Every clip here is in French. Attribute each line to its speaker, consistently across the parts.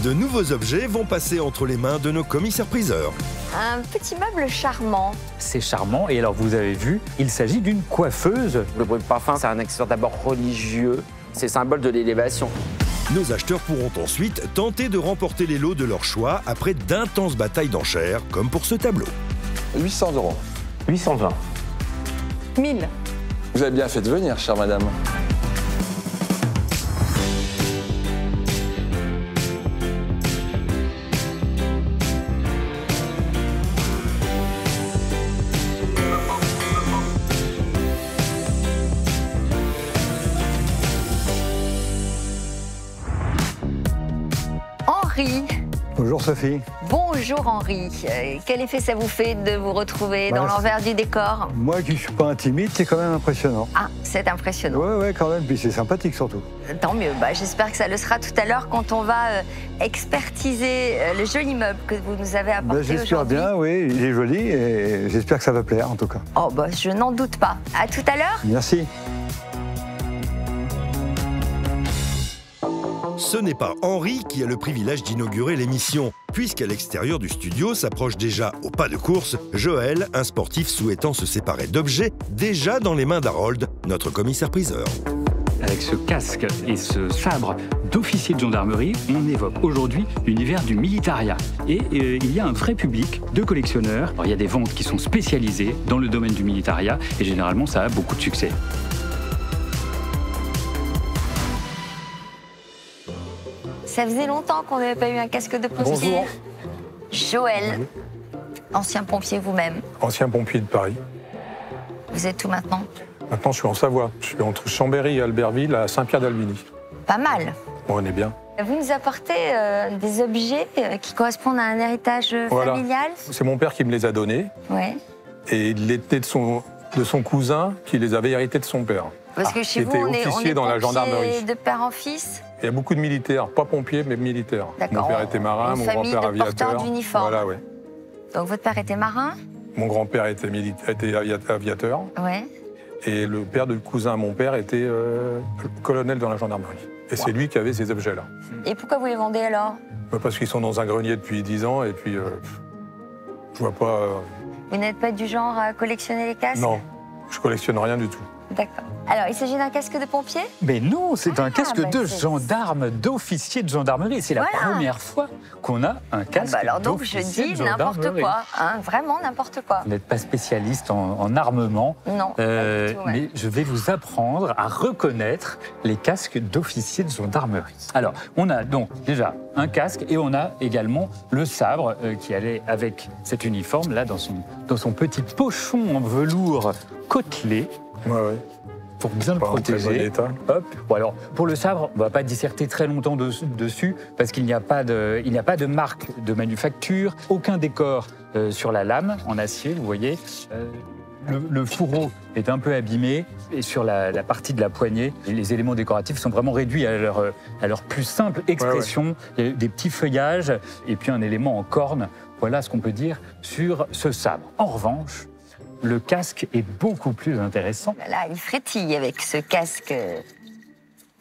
Speaker 1: De nouveaux objets vont passer entre les mains de nos commissaires-priseurs.
Speaker 2: Un petit meuble charmant.
Speaker 3: C'est charmant. Et alors, vous avez vu, il s'agit d'une coiffeuse.
Speaker 4: Le bruit de parfum, c'est un accessoire d'abord religieux. C'est symbole de l'élévation.
Speaker 1: Nos acheteurs pourront ensuite tenter de remporter les lots de leur choix après d'intenses batailles d'enchères, comme pour ce tableau.
Speaker 5: 800 €.
Speaker 4: 820.
Speaker 2: 1000.
Speaker 5: Vous avez bien fait de venir, chère madame.
Speaker 2: Henri.
Speaker 6: Bonjour Sophie.
Speaker 2: Bonjour Henri. Quel effet ça vous fait de vous retrouver dans l'envers du décor?
Speaker 6: Moi qui ne suis pas un timide, c'est quand même impressionnant.
Speaker 2: Ah, c'est impressionnant.
Speaker 6: Ouais, quand même, puis c'est sympathique surtout.
Speaker 2: Tant mieux. J'espère que ça le sera tout à l'heure quand on va expertiser le joli meuble que vous nous avez apporté aujourd'hui.
Speaker 6: J'espère bien, oui, il est joli et j'espère que ça va plaire en tout cas.
Speaker 2: Oh, je n'en doute pas. À tout à l'heure.
Speaker 6: Merci.
Speaker 1: Ce n'est pas Henri qui a le privilège d'inaugurer l'émission, puisqu'à l'extérieur du studio s'approche déjà au pas de course Joël, un sportif souhaitant se séparer d'objets, déjà dans les mains d'Harold, notre commissaire-priseur.
Speaker 3: Avec ce casque et ce sabre d'officier de gendarmerie, on évoque aujourd'hui l'univers du militaria. Et il y a un vrai public de collectionneurs. Alors, il y a des ventes qui sont spécialisées dans le domaine du militaria et généralement ça a beaucoup de succès.
Speaker 2: Ça faisait longtemps qu'on n'avait pas eu un casque de pompier.
Speaker 7: Bonjour.
Speaker 2: Joël, ancien pompier vous-même.
Speaker 7: Ancien pompier de Paris.
Speaker 2: Vous êtes où maintenant?
Speaker 7: Maintenant, je suis en Savoie. Je suis entre Chambéry et Albertville, à Saint-Pierre-d'Albigny.
Speaker 2: Pas mal.
Speaker 7: Bon, on est bien.
Speaker 2: Vous nous apportez des objets qui correspondent à un héritage familial?
Speaker 7: C'est mon père qui me les a donnés.
Speaker 2: Ouais.
Speaker 7: Et il était de son cousin qui les avait hérités de son père.
Speaker 2: Parce que chez vous, on est
Speaker 7: officier dans la gendarmerie.
Speaker 2: De père en fils?
Speaker 7: Il y a beaucoup de militaires, pas pompiers, mais militaires. Mon père était marin, mon grand-père aviateur.
Speaker 2: Porteurs d'uniforme.
Speaker 7: Voilà, ouais.
Speaker 2: Donc votre père était marin?
Speaker 7: Mon grand-père était aviateur.
Speaker 2: Ouais.
Speaker 7: Et le père de cousin à mon père était colonel dans la gendarmerie. Et c'est lui qui avait ces objets-là.
Speaker 2: Et pourquoi vous les vendez alors?
Speaker 7: Parce qu'ils sont dans un grenier depuis 10 ans et puis je vois pas...
Speaker 2: Vous n'êtes pas du genre à collectionner les casques?
Speaker 7: Non, je collectionne rien du tout.
Speaker 2: D'accord. Alors, il s'agit d'un casque de pompier?
Speaker 3: Mais non, c'est un casque de gendarme, d'officier de gendarmerie. C'est la première fois qu'on a un casque
Speaker 2: alors donc je dis n'importe quoi, hein, vraiment n'importe quoi.
Speaker 3: Vous n'êtes pas spécialiste en armement.
Speaker 2: Non, pas du tout,
Speaker 3: mais je vais vous apprendre à reconnaître les casques d'officiers de gendarmerie. Alors, on a donc déjà un casque et on a également le sabre qui allait avec cet uniforme, là, dans son petit pochon en velours côtelé.
Speaker 7: Ouais.
Speaker 3: Pour bien le protéger. Hop. Bon, alors, pour le sabre, on ne va pas disserter très longtemps dessus parce qu'il n'y a pas de marque de manufacture, aucun décor sur la lame en acier, vous voyez. Le fourreau est un peu abîmé et sur la partie de la poignée, les éléments décoratifs sont vraiment réduits à leur plus simple expression. Il y a des petits feuillages et puis un élément en corne. Voilà ce qu'on peut dire sur ce sabre. En revanche, le casque est beaucoup plus intéressant.
Speaker 2: Là, il frétille avec ce casque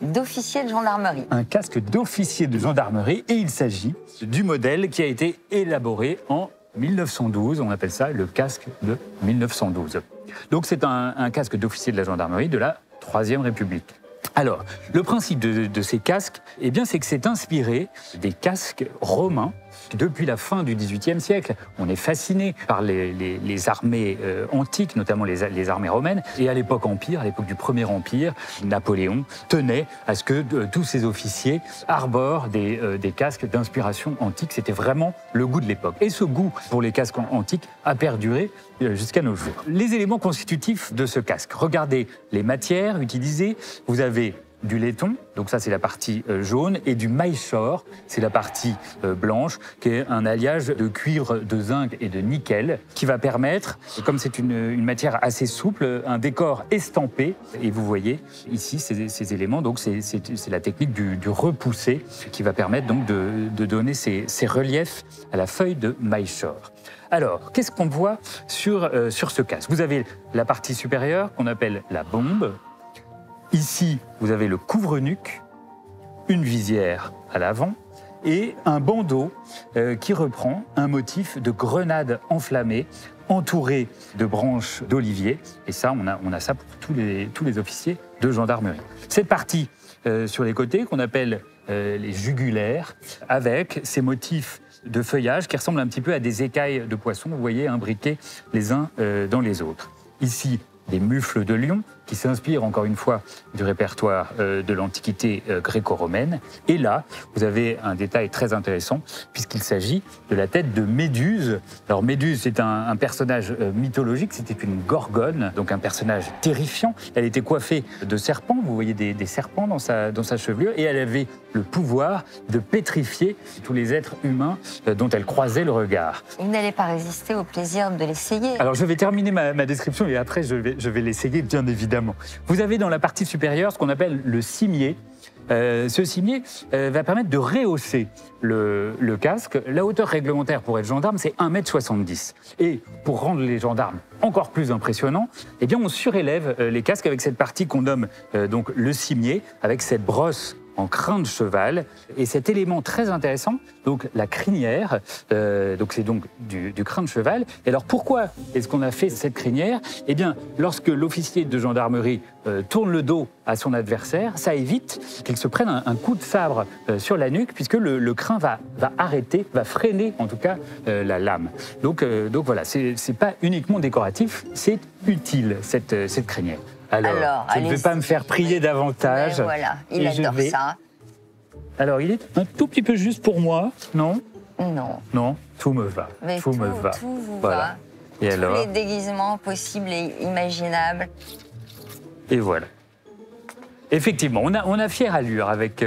Speaker 2: d'officier de gendarmerie.
Speaker 3: Un casque d'officier de gendarmerie et il s'agit du modèle qui a été élaboré en 1912. On appelle ça le casque de 1912. Donc c'est un casque d'officier de la gendarmerie de la Troisième République. Alors, le principe de ces casques, eh bien, c'est que c'est inspiré des casques romains. Depuis la fin du XVIIIe siècle, on est fasciné par les armées antiques, notamment les armées romaines. Et à l'époque Empire, à l'époque du Premier Empire, Napoléon tenait à ce que tous ses officiers arborent des casques d'inspiration antique. C'était vraiment le goût de l'époque. Et ce goût pour les casques antiques a perduré jusqu'à nos jours. Les éléments constitutifs de ce casque. Regardez les matières utilisées. Vous avez du laiton, donc ça c'est la partie jaune, et du maillechort, c'est la partie blanche, qui est un alliage de cuivre, de zinc et de nickel, qui va permettre, comme c'est une matière assez souple, un décor estampé. Et vous voyez ici ces éléments, donc c'est la technique du repoussé, qui va permettre donc de donner ces reliefs à la feuille de maillechort. Alors, qu'est-ce qu'on voit sur ce casque? Vous avez la partie supérieure qu'on appelle la bombe. Ici, vous avez le couvre-nuque, une visière à l'avant et un bandeau qui reprend un motif de grenade enflammée entouré de branches d'olivier. Et ça, on a ça pour tous les officiers de gendarmerie. Cette partie sur les côtés qu'on appelle les jugulaires, avec ces motifs de feuillage qui ressemblent un petit peu à des écailles de poisson, vous voyez, imbriqués les uns dans les autres. Ici, des mufles de lion qui s'inspirent encore une fois du répertoire de l'Antiquité gréco-romaine. Et là, vous avez un détail très intéressant puisqu'il s'agit de la tête de Méduse. Alors Méduse, c'est un personnage mythologique, c'était une gorgone, donc un personnage terrifiant. Elle était coiffée de serpents, vous voyez des serpents dans sa chevelure, et elle avait le pouvoir de pétrifier tous les êtres humains dont elle croisait le regard.
Speaker 2: Vous n'allez pas résister au plaisir de l'essayer.
Speaker 3: Alors je vais terminer ma description et après je vais l'essayer bien évidemment. Vous avez dans la partie supérieure ce qu'on appelle le cimier. Ce cimier va permettre de rehausser le casque. La hauteur réglementaire pour être gendarme, c'est 1,70 m. Et pour rendre les gendarmes encore plus impressionnants, eh bien, on surélève les casques avec cette partie qu'on nomme donc le cimier, avec cette brosse en crin de cheval. Et cet élément très intéressant, donc la crinière, donc c'est donc du crin de cheval. Et alors pourquoi est-ce qu'on a fait cette crinière? Eh bien, lorsque l'officier de gendarmerie tourne le dos à son adversaire, ça évite qu'il se prenne un coup de sabre sur la nuque, puisque le crin va arrêter, va freiner en tout cas la lame. Donc voilà, c'est pas uniquement décoratif, c'est utile cette crinière. Alors je ne vais pas me faire prier davantage.
Speaker 2: Mais voilà, il adore ça.
Speaker 3: Alors, il est un tout petit peu juste pour moi, non?
Speaker 2: Non.
Speaker 3: Non, tout me va.
Speaker 2: Mais
Speaker 3: tout me va.
Speaker 2: Tout vous
Speaker 3: voilà.
Speaker 2: va.
Speaker 3: Et
Speaker 2: tous
Speaker 3: alors
Speaker 2: les déguisements possibles et imaginables.
Speaker 3: Et voilà. Effectivement, on a fière allure avec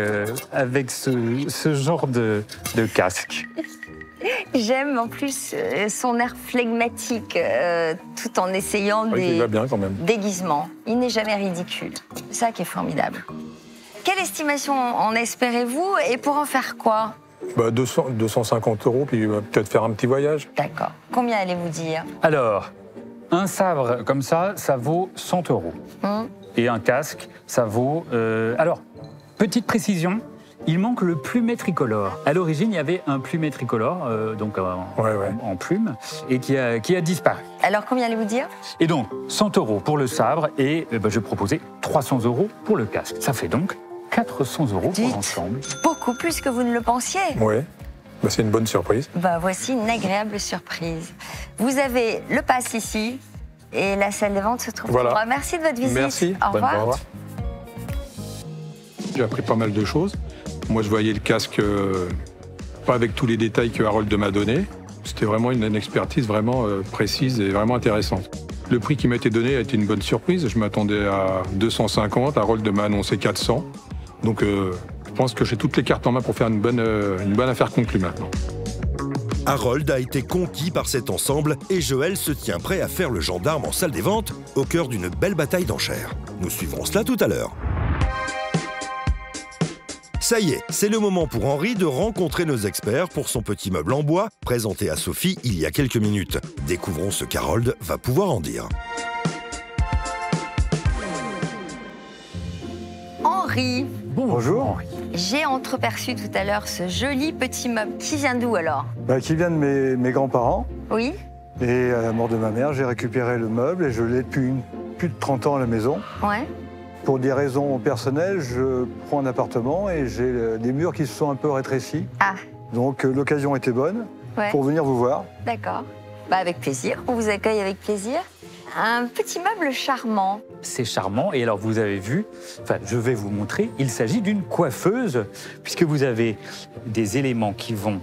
Speaker 3: ce genre de casque.
Speaker 2: J'aime en plus son air flegmatique tout en essayant
Speaker 7: il va bien quand même.
Speaker 2: déguisements. Il n'est jamais ridicule. C'est ça qui est formidable. Quelle estimation en espérez-vous et pour en faire quoi?
Speaker 7: 250 €, puis peut-être faire un petit voyage.
Speaker 2: D'accord. Combien allez-vous dire?
Speaker 3: Alors, un sabre comme ça vaut 100 €. Et un casque, ça vaut... Alors, petite précision, il manque le plumet tricolore. À l'origine, il y avait un plumet tricolore, donc en plume, et qui a disparu.
Speaker 2: Alors, combien allez-vous dire?
Speaker 3: Et donc, 100 € pour le sabre, et je proposais 300 € pour le casque. Ça fait donc 400 € pour l'ensemble.
Speaker 2: Beaucoup plus que vous ne le pensiez.
Speaker 7: Oui, c'est une bonne surprise.
Speaker 2: Voici une agréable surprise. Vous avez le pass ici, et la salle de vente se trouve
Speaker 7: voilà.
Speaker 2: tout droit. Merci de votre visite.
Speaker 7: Merci.
Speaker 2: Au revoir.
Speaker 7: Au revoir. J'ai appris pas mal de choses. Moi, je voyais le casque pas avec tous les détails que Harold m'a donné. C'était vraiment une expertise vraiment précise et vraiment intéressante. Le prix qui m'a été donné a été une bonne surprise. Je m'attendais à 250. Harold m'a annoncé 400. Donc, je pense que j'ai toutes les cartes en main pour faire une bonne affaire conclue maintenant.
Speaker 1: Harold a été conquis par cet ensemble et Joël se tient prêt à faire le gendarme en salle des ventes au cœur d'une belle bataille d'enchères. Nous suivrons cela tout à l'heure. Ça y est, c'est le moment pour Henri de rencontrer nos experts pour son petit meuble en bois présenté à Sophie il y a quelques minutes. Découvrons ce qu'Harold va pouvoir en dire.
Speaker 2: Henri.
Speaker 6: Bonjour.
Speaker 3: Henri.
Speaker 2: J'ai entreaperçu tout à l'heure ce joli petit meuble. Qui vient d'où alors?
Speaker 6: Qui vient de mes grands-parents.
Speaker 2: Oui.
Speaker 6: Et à la mort de ma mère, j'ai récupéré le meuble et je l'ai depuis plus de 30 ans à la maison.
Speaker 2: Ouais.
Speaker 6: Pour des raisons personnelles, je prends un appartement et j'ai des murs qui se sont un peu rétrécis.
Speaker 2: Ah.
Speaker 6: Donc l'occasion était bonne pour venir vous voir.
Speaker 2: D'accord. Avec plaisir. On vous accueille avec plaisir. Un petit meuble charmant.
Speaker 3: C'est charmant. Et alors, vous avez vu, je vais vous montrer, il s'agit d'une coiffeuse, puisque vous avez des éléments qui vont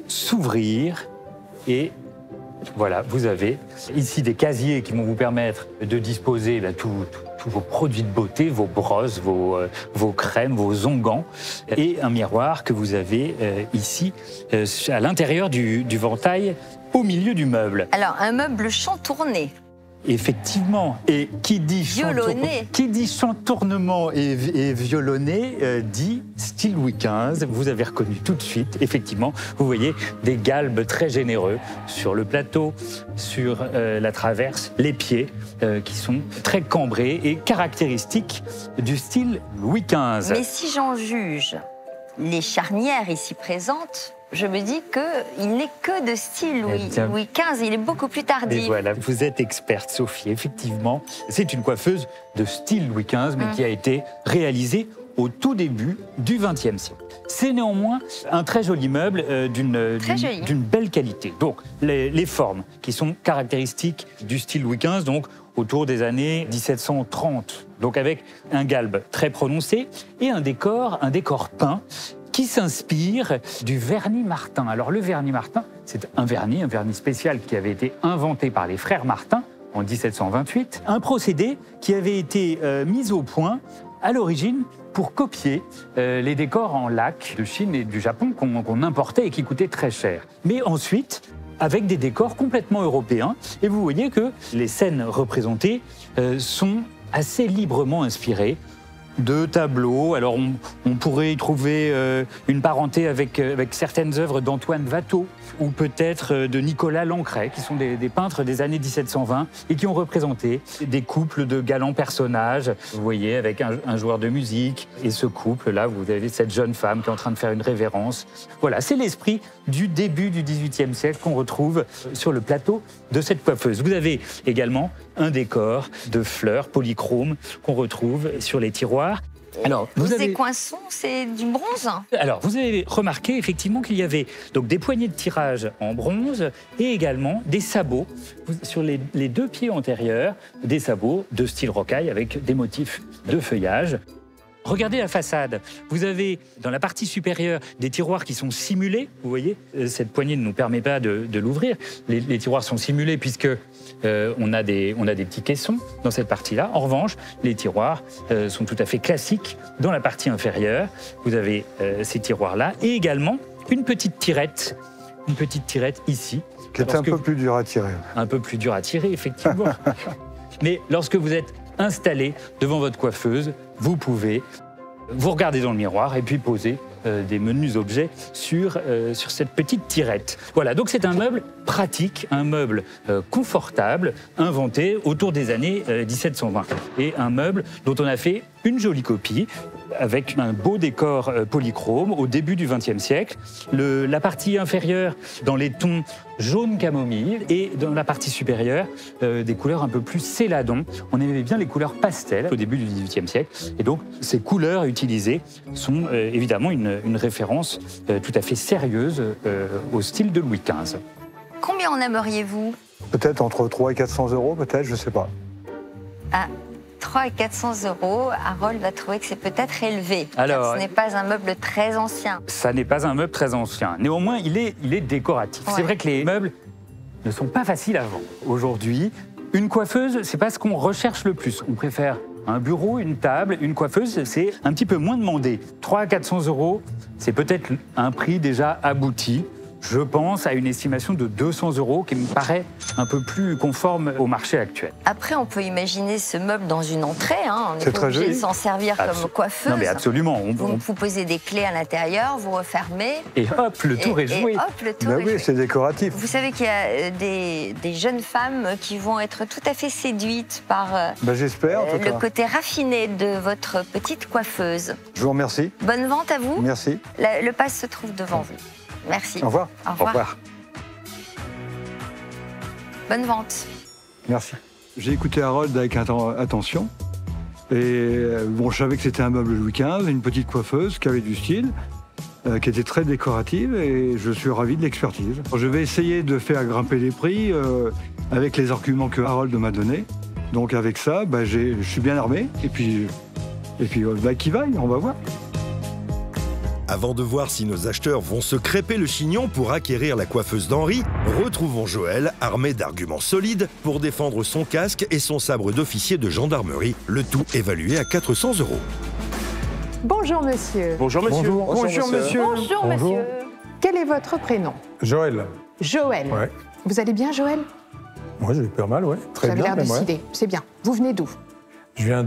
Speaker 3: s'ouvrir et voilà, vous avez ici des casiers qui vont vous permettre de disposer tous vos produits de beauté, vos brosses, vos crèmes, vos onguents, et un miroir que vous avez ici à l'intérieur du ventail au milieu du meuble.
Speaker 2: Alors, un meuble chantourné.
Speaker 3: Effectivement, et qui dit chantournement et violonné dit style Louis XV. Vous avez reconnu tout de suite, effectivement, vous voyez des galbes très généreux sur le plateau, sur la traverse, les pieds qui sont très cambrés et caractéristiques du style Louis XV.
Speaker 2: Mais si j'en juge les charnières ici présentes, je me dis qu'il n'est que de style Louis XV, il est beaucoup plus tardif.
Speaker 3: Et voilà, vous êtes experte, Sophie. Effectivement, c'est une coiffeuse de style Louis XV, mais qui a été réalisée au tout début du XXe siècle. C'est néanmoins un très joli meuble d'une belle qualité. Donc, les formes qui sont caractéristiques du style Louis XV, donc autour des années 1730. Donc avec un galbe très prononcé et un décor peint qui s'inspire du vernis Martin. Alors le vernis Martin, c'est un vernis spécial qui avait été inventé par les frères Martin en 1728. Un procédé qui avait été mis au point à l'origine pour copier les décors en lac de Chine et du Japon qu'on importait et qui coûtaient très cher. Mais ensuite, avec des décors complètement européens. Et vous voyez que les scènes représentées sont assez librement inspirées de tableaux. Alors on pourrait y trouver une parenté avec certaines œuvres d'Antoine Watteau ou peut-être de Nicolas Lancret, qui sont des peintres des années 1720 et qui ont représenté des couples de galants personnages. Vous voyez, avec un joueur de musique et ce couple-là, vous avez cette jeune femme qui est en train de faire une révérence. Voilà, c'est l'esprit du début du XVIIIe siècle qu'on retrouve sur le plateau de cette coiffeuse. Vous avez également un décor de fleurs polychromes qu'on retrouve sur les tiroirs. Alors,
Speaker 2: Ces coinçons, c'est du bronze.
Speaker 3: Alors, vous avez remarqué effectivement qu'il y avait donc des poignées de tirage en bronze et également des sabots sur les deux pieds antérieurs, des sabots de style rocaille avec des motifs de feuillage. Regardez la façade. Vous avez dans la partie supérieure des tiroirs qui sont simulés. Vous voyez, cette poignée ne nous permet pas de l'ouvrir. Les tiroirs sont simulés puisque on a des petits caissons dans cette partie-là. En revanche, les tiroirs sont tout à fait classiques dans la partie inférieure. Vous avez ces tiroirs-là et également une petite tirette ici.
Speaker 6: Qui est un peu plus dur à tirer.
Speaker 3: Un peu plus dur à tirer, effectivement. Mais lorsque vous êtes installé devant votre coiffeuse, vous pouvez vous regarder dans le miroir et puis poser des menus objets sur cette petite tirette. Voilà, donc c'est un meuble pratique, un meuble confortable, inventé autour des années 1720. Et un meuble dont on a fait une jolie copie avec un beau décor polychrome au début du XXe siècle. La partie inférieure dans les tons jaune camomille et dans la partie supérieure des couleurs un peu plus céladon. On aimait bien les couleurs pastel au début du XVIIIe siècle. Et donc ces couleurs utilisées sont évidemment une référence tout à fait sérieuse au style de Louis XV.
Speaker 2: Combien en aimeriez-vous?
Speaker 6: Peut-être entre 300 et 400 euros, peut-être, je ne sais pas.
Speaker 2: Ah, 300 et 400 euros, Harold va trouver que c'est peut-être élevé.
Speaker 3: Alors,
Speaker 2: ce n'est pas un meuble très ancien.
Speaker 3: Ça n'est pas un meuble très ancien. Néanmoins, il est décoratif. Ouais. C'est vrai que les meubles ne sont pas faciles à vendre. Aujourd'hui, une coiffeuse, c'est pas ce qu'on recherche le plus. On préfère un bureau, une table, une coiffeuse, c'est un petit peu moins demandé. 300 à 400 euros, c'est peut-être un prix déjà abouti. Je pense à une estimation de 200 euros qui me paraît un peu plus conforme au marché actuel.
Speaker 2: Après, on peut imaginer ce meuble dans une entrée. On n'est pas obligé de s'en servir comme coiffeuse.
Speaker 3: Non, mais absolument.
Speaker 2: Vous posez des clés à l'intérieur, vous refermez.
Speaker 3: Et hop, le tour est joué.
Speaker 2: Et hop, le tour est
Speaker 6: joué. C'est décoratif.
Speaker 2: Vous savez qu'il y a des jeunes femmes qui vont être tout à fait séduites par
Speaker 6: j'espère,
Speaker 2: le côté raffiné de votre petite coiffeuse.
Speaker 6: Je vous remercie.
Speaker 2: Bonne vente à vous.
Speaker 6: Merci.
Speaker 2: Le pass se trouve devant vous. Merci.
Speaker 6: Au revoir.
Speaker 2: Au revoir. Au revoir. Bonne vente.
Speaker 6: Merci. J'ai écouté Harold avec attention. Et bon, je savais que c'était un meuble Louis XV, une petite coiffeuse qui avait du style, qui était très décorative et je suis ravi de l'expertise. Je vais essayer de faire grimper les prix avec les arguments que Harold m'a donnés. Donc avec ça, je suis bien armé. Et puis qui vaille, on va voir.
Speaker 1: Avant de voir si nos acheteurs vont se crêper le chignon pour acquérir la coiffeuse d'Henri, retrouvons Joël, armé d'arguments solides, pour défendre son casque et son sabre d'officier de gendarmerie, le tout évalué à 400 euros.
Speaker 8: Bonjour monsieur.
Speaker 9: Bonjour monsieur.
Speaker 6: Bonjour monsieur.
Speaker 8: Bonjour monsieur. Quel est votre prénom?
Speaker 7: Joël.
Speaker 8: Joël.
Speaker 7: Ouais.
Speaker 8: Vous allez bien Joël?
Speaker 7: Moi, j'ai pas mal, ouais. Très
Speaker 8: bien. Vous avez l'air décidé, c'est bien. Vous venez d'où?
Speaker 7: Je viens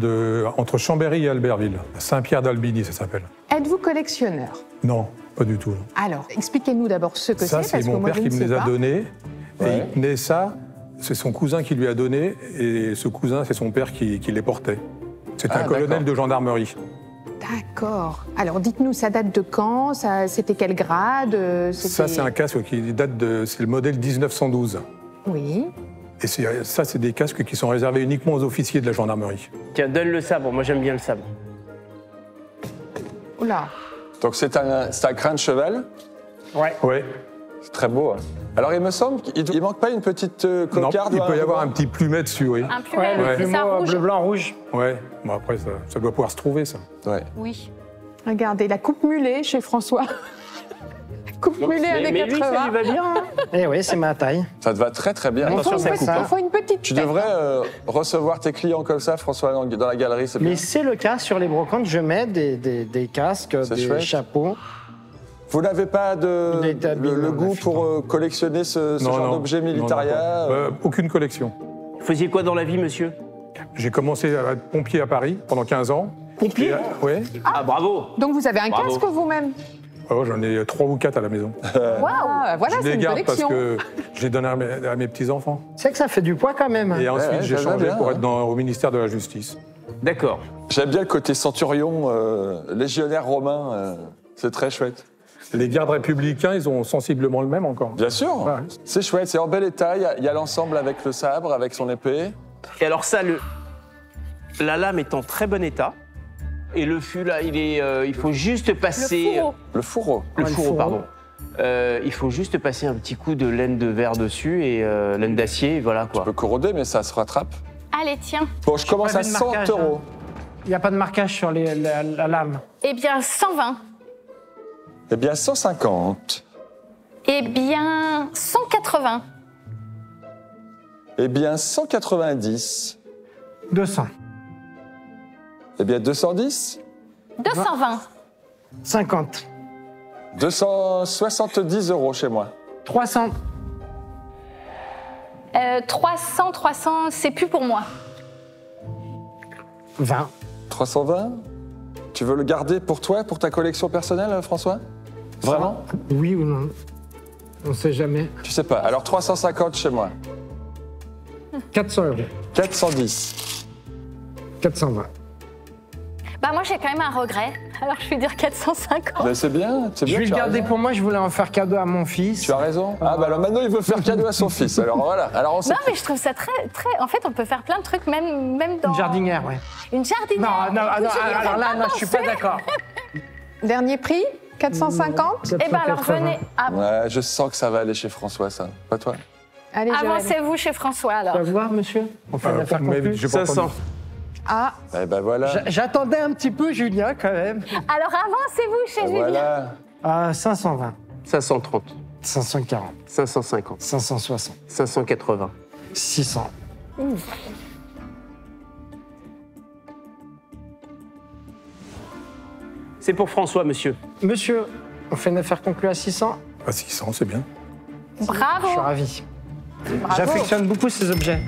Speaker 7: entre Chambéry et Albertville. Saint-Pierre-d'Albigny, ça s'appelle.
Speaker 8: Êtes-vous collectionneur?
Speaker 7: Non, pas du tout.
Speaker 8: Alors, expliquez-nous d'abord ce que c'est.
Speaker 7: Ça, c'est mon père qui me les a donnés. Ouais. Et ça, c'est son cousin qui lui a donné. Et ce cousin, c'est son père qui les portait. C'est un colonel de gendarmerie.
Speaker 8: D'accord. Alors, dites-nous, ça date de quand? C'était quel grade?
Speaker 7: Ça, c'est un casque qui date de... C'est le modèle 1912.
Speaker 8: Oui.
Speaker 7: Et ça, c'est des casques qui sont réservés uniquement aux officiers de la gendarmerie.
Speaker 9: Tiens, donne le sabre. Moi, j'aime bien le sabre.
Speaker 8: Oula.
Speaker 5: Donc c'est un crin de cheval.
Speaker 7: Ouais.
Speaker 5: C'est très beau. Hein. Alors il me semble qu'il manque pas une petite
Speaker 7: Non,
Speaker 5: cocarde.
Speaker 7: il peut y avoir un petit plumet dessus, oui.
Speaker 10: Un plumet,
Speaker 7: Ouais.
Speaker 10: c'est ça, rouge.
Speaker 9: Bleu, blanc, rouge.
Speaker 7: Ouais. Bon, après, ça doit pouvoir se trouver, ça.
Speaker 5: Ouais.
Speaker 10: Oui.
Speaker 8: Regardez, la coupe mulet chez François. Coupe mulet années
Speaker 9: Mais lui, ça
Speaker 8: 80.
Speaker 9: lui va bien. Hein. Eh oui, c'est ma taille.
Speaker 5: Ça te va très très bien.
Speaker 9: Attention, ça coupe.
Speaker 8: Il faut une petite
Speaker 5: Tu
Speaker 8: tête,
Speaker 5: devrais
Speaker 8: hein.
Speaker 5: recevoir tes clients comme ça, François, dans la galerie, c'est bien.
Speaker 9: Mais c'est le cas, sur les brocantes, je mets des casques,
Speaker 5: C'est
Speaker 9: des
Speaker 5: chouette.
Speaker 9: chapeaux.
Speaker 5: Vous n'avez pas
Speaker 9: Il a été habillé
Speaker 5: le
Speaker 9: dans
Speaker 5: goût
Speaker 9: la
Speaker 5: pour collectionner ce genre d'objet militaria
Speaker 7: Aucune collection.
Speaker 9: Vous faisiez quoi dans la vie, monsieur?
Speaker 7: J'ai commencé à être pompier à Paris pendant 15 ans.
Speaker 9: Pompier?
Speaker 7: Oui.
Speaker 9: Ah, bravo.
Speaker 8: Donc, vous avez un
Speaker 9: Bravo.
Speaker 8: casque vous-même?
Speaker 7: Oh, j'en ai 3 ou 4 à la maison.
Speaker 8: Waouh. Voilà,
Speaker 7: Je
Speaker 8: c'est
Speaker 7: les
Speaker 8: une
Speaker 7: garde parce
Speaker 8: collection.
Speaker 7: que je les donne à mes petits-enfants.
Speaker 9: C'est que ça fait du poids quand même.
Speaker 7: Et ensuite,
Speaker 5: ouais,
Speaker 7: j'ai
Speaker 5: ça va
Speaker 7: changé
Speaker 5: bien,
Speaker 7: pour
Speaker 5: hein.
Speaker 7: être au ministère de la Justice.
Speaker 9: D'accord.
Speaker 5: J'aime bien le côté centurion, légionnaire romain, c'est très chouette.
Speaker 7: Les gardes républicains, ils ont sensiblement le même encore.
Speaker 5: Bien sûr,
Speaker 7: Ouais.
Speaker 5: c'est chouette, c'est en bel état, il y a l'ensemble avec le sabre, avec son épée.
Speaker 9: Et alors ça, la lame est en très bon état. Et le fût, là, il faut juste passer...
Speaker 5: Le fourreau.
Speaker 9: Le fourreau, pardon. Il faut juste passer un petit coup de laine de verre dessus et laine d'acier, et voilà quoi.
Speaker 5: Tu peux corroder, mais ça se rattrape.
Speaker 10: Allez, tiens.
Speaker 5: Bon, je commence à 100 euros.
Speaker 9: Il n'y a pas de marquage sur la lame.
Speaker 10: Eh bien, 120.
Speaker 5: Eh bien, 150.
Speaker 10: Eh bien, 180.
Speaker 5: Eh bien, 190.
Speaker 9: 200.
Speaker 5: Eh bien, 210.
Speaker 10: 220.
Speaker 9: 50.
Speaker 5: 270 euros chez moi.
Speaker 9: 300.
Speaker 10: 300, c'est plus pour moi.
Speaker 9: 20.
Speaker 5: 320. Tu veux le garder pour toi, pour ta collection personnelle, François? Vraiment?
Speaker 9: Oui ou non? On ne sait jamais.
Speaker 5: Tu sais pas. Alors, 350 chez moi.
Speaker 9: 400 euros.
Speaker 5: 410.
Speaker 9: 420.
Speaker 10: Bah moi j'ai quand même un regret. Alors je vais dire 450.
Speaker 5: Ben, c'est bien,
Speaker 9: Je vais le
Speaker 5: tu as
Speaker 9: garder
Speaker 5: raison.
Speaker 9: pour moi, je voulais en faire cadeau à mon fils.
Speaker 5: Tu as raison. Ah, bah alors maintenant, il veut faire cadeau à son fils. Alors voilà. Alors, on sait
Speaker 10: Non mais je trouve ça très... En fait on peut faire plein de trucs même dans...
Speaker 9: Une jardinière, ouais.
Speaker 10: Une jardinière.
Speaker 9: Non,
Speaker 10: Écoute, j'y avais
Speaker 9: alors là,
Speaker 10: pas
Speaker 9: non, je suis pas
Speaker 10: pensé.
Speaker 9: d'accord.
Speaker 8: Dernier prix 450.
Speaker 10: Eh ben alors
Speaker 9: 480.
Speaker 10: venez.
Speaker 5: Ouais, je sens que ça va aller chez François, ça. Pas toi?
Speaker 8: Allez, Joël.
Speaker 10: Avancez-vous chez François alors.
Speaker 9: Tu vas voir, monsieur? On fait une affaire
Speaker 7: mais
Speaker 9: conclue.
Speaker 7: j'ai pas
Speaker 9: 500.
Speaker 7: entendu.
Speaker 8: Ah,
Speaker 5: Eh ben voilà.
Speaker 9: J'attendais un petit peu Julien, quand même.
Speaker 10: Alors avancez-vous chez Julien.
Speaker 5: Voilà.
Speaker 9: Ah, 520.
Speaker 4: 530,
Speaker 9: 540.
Speaker 4: 550,
Speaker 9: 560.
Speaker 4: 580.
Speaker 9: 600. C'est pour François, monsieur. Monsieur, on fait une affaire conclue à 600?
Speaker 7: À 600, c'est bien.
Speaker 9: Je suis
Speaker 10: Bravo.
Speaker 9: ravi. J'affectionne beaucoup ces objets.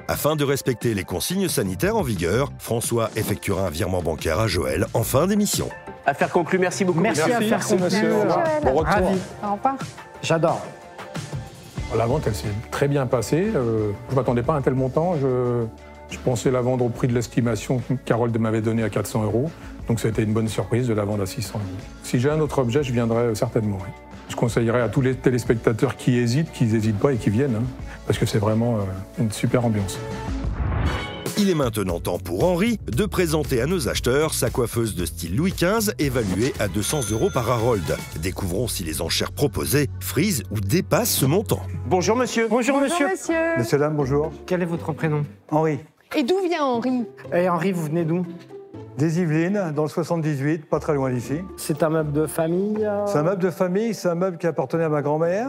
Speaker 1: Afin de respecter les consignes sanitaires en vigueur, François effectuera un virement bancaire à Joël en fin d'émission.
Speaker 9: Affaire conclue, merci beaucoup.
Speaker 7: Merci,
Speaker 9: affaire
Speaker 5: Merci, monsieur.
Speaker 9: conclue.
Speaker 5: Au revoir.
Speaker 8: Joël.
Speaker 5: Bon retour.
Speaker 9: Ravi.
Speaker 8: au revoir.
Speaker 9: J'adore.
Speaker 7: La vente, elle s'est très bien passée. Je ne m'attendais pas à un tel montant. Je pensais la vendre au prix de l'estimation qu'Harold m'avait donné à 400 euros. Donc ça a été une bonne surprise de la vendre à 600 euros. Si j'ai un autre objet, je viendrai certainement. Oui. Je conseillerais à tous les téléspectateurs qui hésitent, qu'ils n'hésitent pas et qui viennent. Hein, parce que c'est vraiment une super ambiance.
Speaker 1: Il est maintenant temps pour Henri de présenter à nos acheteurs sa coiffeuse de style Louis XV évaluée à 200 euros par Harold. Découvrons si les enchères proposées frisent ou dépassent ce montant.
Speaker 9: Bonjour, monsieur. Bonjour,
Speaker 8: Bonjour, monsieur.
Speaker 6: Messieurs, dames, bonjour.
Speaker 9: Quel est votre prénom?
Speaker 6: Henri,
Speaker 8: Et d'où vient Henri?
Speaker 9: Et Henri, vous venez d'où?
Speaker 6: des Yvelines, dans le 78, pas très loin d'ici.
Speaker 9: C'est un meuble de famille?
Speaker 6: C'est un meuble de famille, c'est un meuble qui appartenait à ma grand-mère,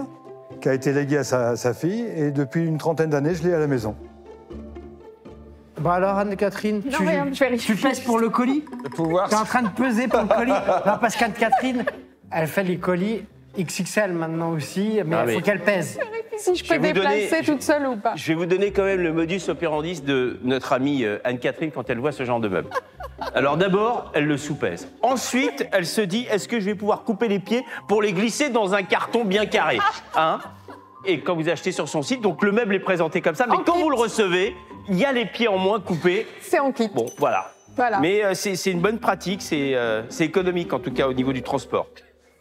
Speaker 6: qui a été légué à sa fille, et depuis une trentaine d'années, je l'ai à la maison.
Speaker 9: Bon alors, Anne-Catherine,
Speaker 8: Non, rien, je vérifie.
Speaker 9: tu pèses pour le colis?
Speaker 5: Le pouvoir.
Speaker 9: T'es en train de peser pour le colis? Non, parce qu'Anne-Catherine, elle fait les colis XXL maintenant aussi, mais
Speaker 4: Ah,
Speaker 9: il faut
Speaker 4: mais-
Speaker 9: qu'elle pèse.
Speaker 8: Si je
Speaker 9: vais
Speaker 8: peux
Speaker 9: vous
Speaker 8: déplacer
Speaker 9: donner-
Speaker 8: toute seule ou pas.
Speaker 9: Je vais vous donner quand même le modus operandi de notre amie Anne-Catherine quand elle voit ce genre de meuble. Alors d'abord, elle le soupèse. Ensuite, elle se dit, est-ce que je vais pouvoir couper les pieds pour les glisser dans un carton bien carré, hein? Et quand vous achetez sur son site, donc le meuble est présenté comme ça, mais
Speaker 8: En
Speaker 9: quand
Speaker 8: kit.
Speaker 9: vous le recevez, il y a les pieds en moins coupés.
Speaker 8: C'est en kit.
Speaker 9: Bon, voilà.
Speaker 8: Voilà.
Speaker 9: Mais c'est une bonne pratique, c'est économique en tout cas au niveau du transport.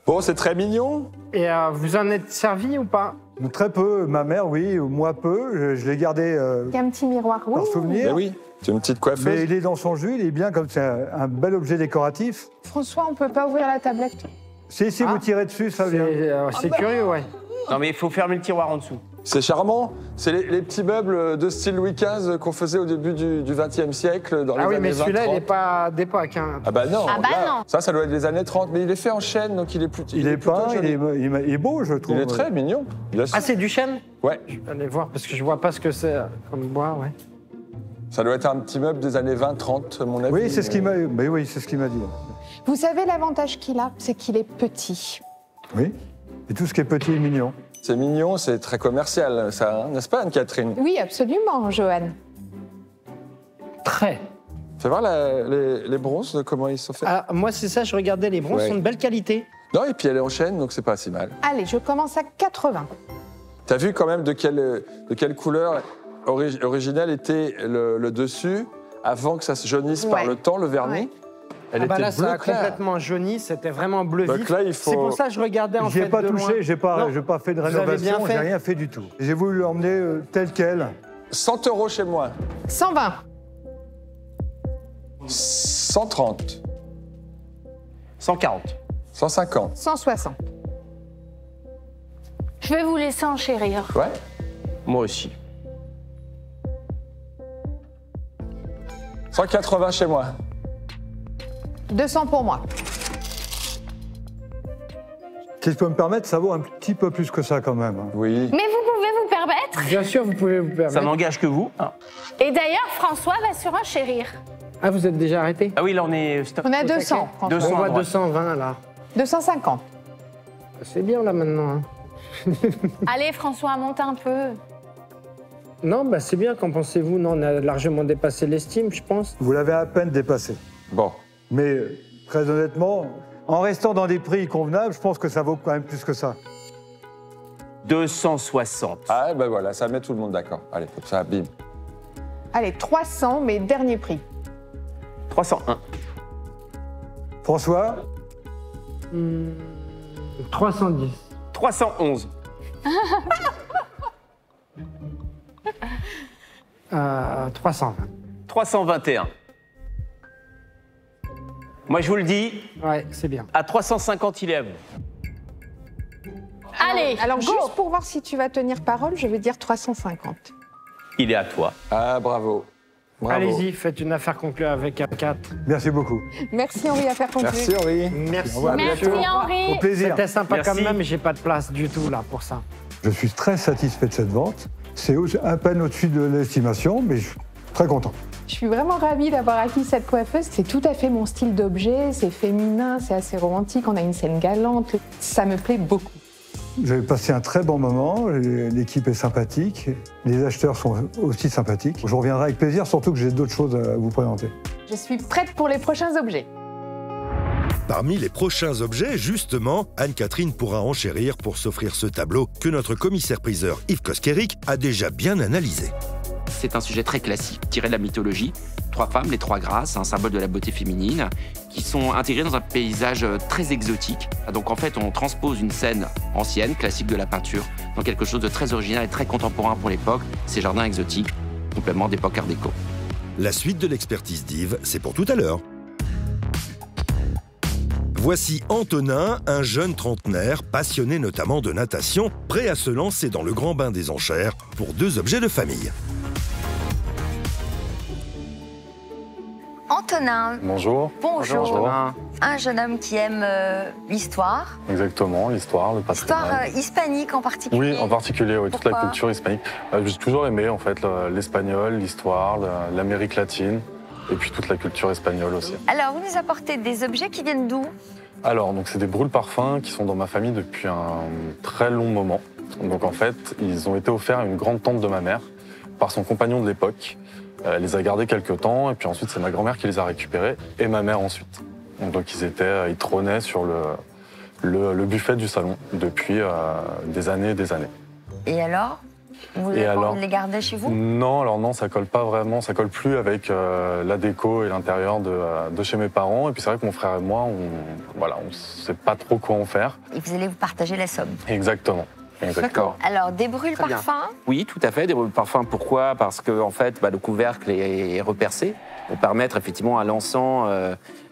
Speaker 5: Bon, c'est très mignon.
Speaker 11: Et vous en êtes servi ou pas?
Speaker 6: Très peu. Ma mère, oui, moi peu. Je l'ai gardé
Speaker 8: Il y a un petit miroir.
Speaker 6: par souvenir.
Speaker 5: Mais oui, c'est une petite coiffeuse.
Speaker 6: Mais il est dans son jus, il est bien comme c'est un bel objet décoratif.
Speaker 8: François, on peut pas ouvrir la tablette.
Speaker 6: Si vous tirez dessus, ça vient.
Speaker 11: C'est curieux, ouais.
Speaker 9: Non mais il faut fermer le tiroir en dessous.
Speaker 5: C'est charmant. C'est les petits meubles de style Louis XV qu'on faisait au début du XXe siècle, dans les
Speaker 11: Ah oui,
Speaker 5: années
Speaker 11: mais celui-là,
Speaker 5: 20,
Speaker 11: il n'est pas d'époque. Hein.
Speaker 5: Ah bah non,
Speaker 10: Ah bah
Speaker 5: là,
Speaker 10: non.
Speaker 5: Ça doit être les années 30. Mais il est fait en chêne, donc il est plutôt
Speaker 6: Il est peint,
Speaker 5: plutôt
Speaker 6: il
Speaker 5: joli.
Speaker 6: est beau, je trouve.
Speaker 5: Il est très mignon. Bien sûr.
Speaker 11: Ah, c'est du chêne?
Speaker 5: Ouais.
Speaker 11: Je vais aller voir, parce que je vois pas ce que c'est comme bois, ouais.
Speaker 5: Ça doit être un petit meuble des années 20-30, à mon avis.
Speaker 6: Oui, c'est ce qu'il m'a dit.
Speaker 8: Vous savez l'avantage qu'il a, c'est qu'il est petit.
Speaker 6: Oui. Et tout ce qui est petit est mignon.
Speaker 5: C'est mignon, c'est très commercial, ça, hein, n'est-ce pas, Anne-Catherine?
Speaker 8: Oui, absolument, Johan.
Speaker 11: Très.
Speaker 5: Fais voir les bronzes, comment ils sont faits.
Speaker 11: Ah, moi, c'est ça, je regardais, les bronzes
Speaker 5: Ouais.
Speaker 11: sont de belle qualité.
Speaker 5: Non, et puis elle est en chêne, donc c'est pas si mal.
Speaker 8: Allez, je commence à 80.
Speaker 5: T'as vu quand même de quelle couleur originelle était le dessus avant que ça se jaunisse par
Speaker 8: Ouais.
Speaker 5: le temps, le vernis?
Speaker 8: Ouais.
Speaker 5: Elle
Speaker 11: Ah bah
Speaker 5: était
Speaker 11: là, ça
Speaker 5: bleu
Speaker 11: a
Speaker 5: clair.
Speaker 11: complètement jauni, c'était vraiment bleu
Speaker 5: Donc
Speaker 11: vif.
Speaker 5: là, il faut-
Speaker 11: C'est pour ça que je regardais en
Speaker 6: J'y
Speaker 11: fait
Speaker 6: ai pas
Speaker 11: de
Speaker 6: touché,
Speaker 11: loin.
Speaker 6: j'ai pas fait de
Speaker 11: Vous avez bien
Speaker 6: rénovation,
Speaker 11: fait.
Speaker 6: j'ai rien fait du tout. J'ai voulu l'emmener tel quel.
Speaker 5: 100 € chez moi.
Speaker 8: 120.
Speaker 5: 130.
Speaker 9: 140.
Speaker 5: 150.
Speaker 8: 160.
Speaker 10: Je vais vous laisser enchérir.
Speaker 5: Ouais.
Speaker 9: Moi aussi.
Speaker 5: 180 chez moi.
Speaker 8: 200 pour moi.
Speaker 6: Si je peux me permettre, ça vaut un petit peu plus que ça quand même. hein.
Speaker 5: Oui.
Speaker 10: Mais vous pouvez vous permettre.
Speaker 11: Bien sûr, vous pouvez vous
Speaker 9: Ça
Speaker 11: permettre.
Speaker 9: n'engage que vous. Hein.
Speaker 10: Et d'ailleurs, François va sur enchérir.
Speaker 11: Ah, vous êtes déjà arrêté?
Speaker 9: Ah oui, là on est stop.
Speaker 8: On a 200, François.
Speaker 9: 200
Speaker 11: On
Speaker 9: à
Speaker 11: voit
Speaker 9: droite.
Speaker 11: 220 là.
Speaker 8: 250.
Speaker 11: C'est bien là maintenant. hein.
Speaker 10: Allez, François, monte un peu.
Speaker 11: Non, bah c'est bien, qu'en pensez-vous? Non, on a largement dépassé l'estime, je pense.
Speaker 6: Vous l'avez à peine dépassé.
Speaker 5: Bon.
Speaker 6: Mais très honnêtement, en restant dans des prix convenables, je pense que ça vaut quand même plus que ça.
Speaker 9: 260.
Speaker 5: Ah, ben voilà, ça met tout le monde d'accord. Allez, comme ça, bim.
Speaker 8: Allez, 300, mais dernier prix.
Speaker 9: 301.
Speaker 6: François,
Speaker 11: 310.
Speaker 9: 311.
Speaker 11: 320.
Speaker 9: 321. Moi je vous le dis,
Speaker 11: Ouais, c'est bien.
Speaker 9: à 350 il est à vous.
Speaker 10: Allez,
Speaker 8: Alors,
Speaker 10: go.
Speaker 8: juste pour voir si tu vas tenir parole, je vais dire 350.
Speaker 9: Il est à toi.
Speaker 5: Ah, bravo. Bravo.
Speaker 11: Allez-y, faites une affaire conclue avec un 4.
Speaker 6: merci beaucoup.
Speaker 8: Merci Henri, à faire conclure.
Speaker 5: Merci, Henri.
Speaker 11: Merci.
Speaker 6: Au revoir.
Speaker 10: Merci Henri.
Speaker 6: Au plaisir.
Speaker 11: C'était sympa
Speaker 9: Merci.
Speaker 11: quand même, mais j'ai pas de place du tout là pour ça.
Speaker 6: Je suis très satisfait de cette vente. C'est à peine au-dessus de l'estimation, mais je suis très content.
Speaker 8: Je suis vraiment ravie d'avoir acquis cette coiffeuse. C'est tout à fait mon style d'objet. C'est féminin, c'est assez romantique. On a une scène galante. Ça me plaît beaucoup.
Speaker 6: J'ai passé un très bon moment. L'équipe est sympathique. Les acheteurs sont aussi sympathiques. Je reviendrai avec plaisir, surtout que j'ai d'autres choses à vous présenter.
Speaker 8: Je suis prête pour les prochains objets.
Speaker 1: Parmi les prochains objets, justement, Anne-Catherine pourra enchérir pour s'offrir ce tableau que notre commissaire-priseur Yves Koskerik a déjà bien analysé.
Speaker 4: C'est un sujet très classique, tiré de la mythologie. 3 femmes, les 3 grâces, un symbole de la beauté féminine, qui sont intégrées dans un paysage très exotique. Donc en fait, on transpose une scène ancienne, classique de la peinture, dans quelque chose de très original et très contemporain pour l'époque, ces jardins exotiques, complètement d'époque art déco.
Speaker 1: La suite de l'expertise d'Yves, c'est pour tout à l'heure. Voici Antonin, un jeune trentenaire, passionné notamment de natation, prêt à se lancer dans le grand bain des enchères pour 2 objets de famille.
Speaker 2: Antonin,
Speaker 12: Bonjour.
Speaker 2: bonjour. Un jeune homme qui aime l'histoire,
Speaker 12: Exactement, l'histoire, le
Speaker 2: l'histoire
Speaker 12: patrimoine.
Speaker 2: hispanique en particulier.
Speaker 12: Oui, en particulier, oui, toute la
Speaker 2: Pourquoi
Speaker 12: culture hispanique. J'ai toujours aimé en fait l'espagnol, l'histoire, l'Amérique latine et puis toute la culture espagnole aussi.
Speaker 2: Alors, vous nous apportez des objets qui viennent d'où?
Speaker 12: Alors, donc c'est des brûle-parfums qui sont dans ma famille depuis un très long moment. Donc en fait, ils ont été offerts à une grande tante de ma mère par son compagnon de l'époque. Elle les a gardés quelques temps et puis ensuite c'est ma grand-mère qui les a récupérés et ma mère ensuite. Donc ils trônaient sur le buffet du salon depuis des années et des années.
Speaker 2: Et alors? Vous avez pas envie de les garder chez vous?
Speaker 12: Non, alors non, ça colle pas vraiment, ça colle plus avec la déco et l'intérieur de chez mes parents. Et puis c'est vrai que mon frère et moi, on sait pas trop quoi en faire.
Speaker 2: Et vous allez vous partager la somme.
Speaker 12: Exactement.
Speaker 2: D'accord. Alors, des brûles parfums?
Speaker 4: Oui, tout à fait, des brûles parfums. Pourquoi? Parce que en fait, le couvercle est repercé pour permettre effectivement à l'encens,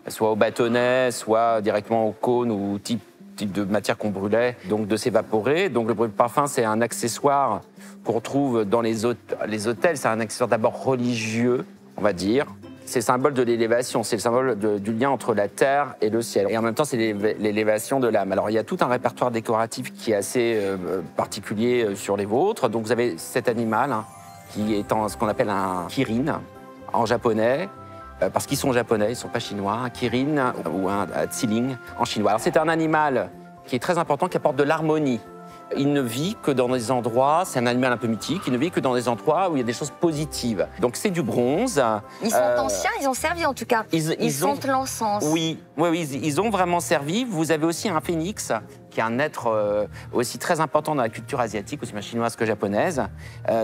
Speaker 4: soit au bâtonnet, soit directement au cône ou type de matière qu'on brûlait, donc de s'évaporer. Donc le brûle-parfum, c'est un accessoire qu'on trouve dans les hôtels. C'est un accessoire d'abord religieux, on va dire. C'est le symbole de l'élévation, c'est le symbole du lien entre la terre et le ciel. Et en même temps, c'est l'élévation de l'âme. Alors, il y a tout un répertoire décoratif qui est assez particulier sur les vôtres. Donc, vous avez cet animal qui est ce qu'on appelle un kirin en japonais, parce qu'ils sont japonais, ils ne sont pas chinois. Un kirin ou un tsiling en chinois. Alors, c'est un animal qui est très important, qui apporte de l'harmonie. Il ne vit que dans des endroits, c'est un animal un peu mythique, il ne vit que dans des endroits où il y a des choses positives. Donc c'est du bronze.
Speaker 2: Ils sont anciens, ils ont servi en tout cas. Ils sentent l'encens.
Speaker 4: Oui, ils ont vraiment servi. Vous avez aussi un phénix, qui est un être aussi très important dans la culture asiatique, aussi bien chinoise que japonaise.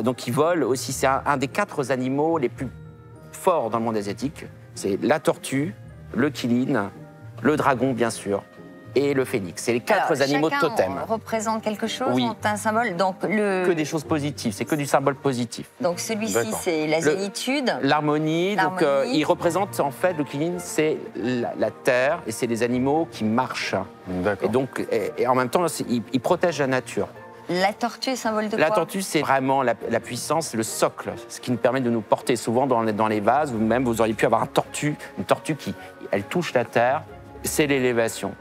Speaker 4: Donc il vole aussi, c'est un des 4 animaux les plus forts dans le monde asiatique. C'est la tortue, le kirin, le dragon bien sûr, et le phénix. C'est les 4 animaux totems.
Speaker 2: Chacun représente quelque chose,
Speaker 4: oui.
Speaker 2: ont un symbole. Donc
Speaker 4: que des choses positives, c'est que du symbole positif.
Speaker 2: Donc celui-ci, c'est la zénitude.
Speaker 4: L'harmonie. Donc il représente en fait, le kirin, c'est la terre et c'est les animaux qui marchent. Et donc, et en même temps, il protège la nature.
Speaker 2: La tortue est symbole de quoi?
Speaker 4: La tortue, c'est vraiment la puissance, le socle, ce qui nous permet de nous porter souvent dans les vases, ou même vous auriez pu avoir une tortue qui, elle touche la terre, c'est l'élévation.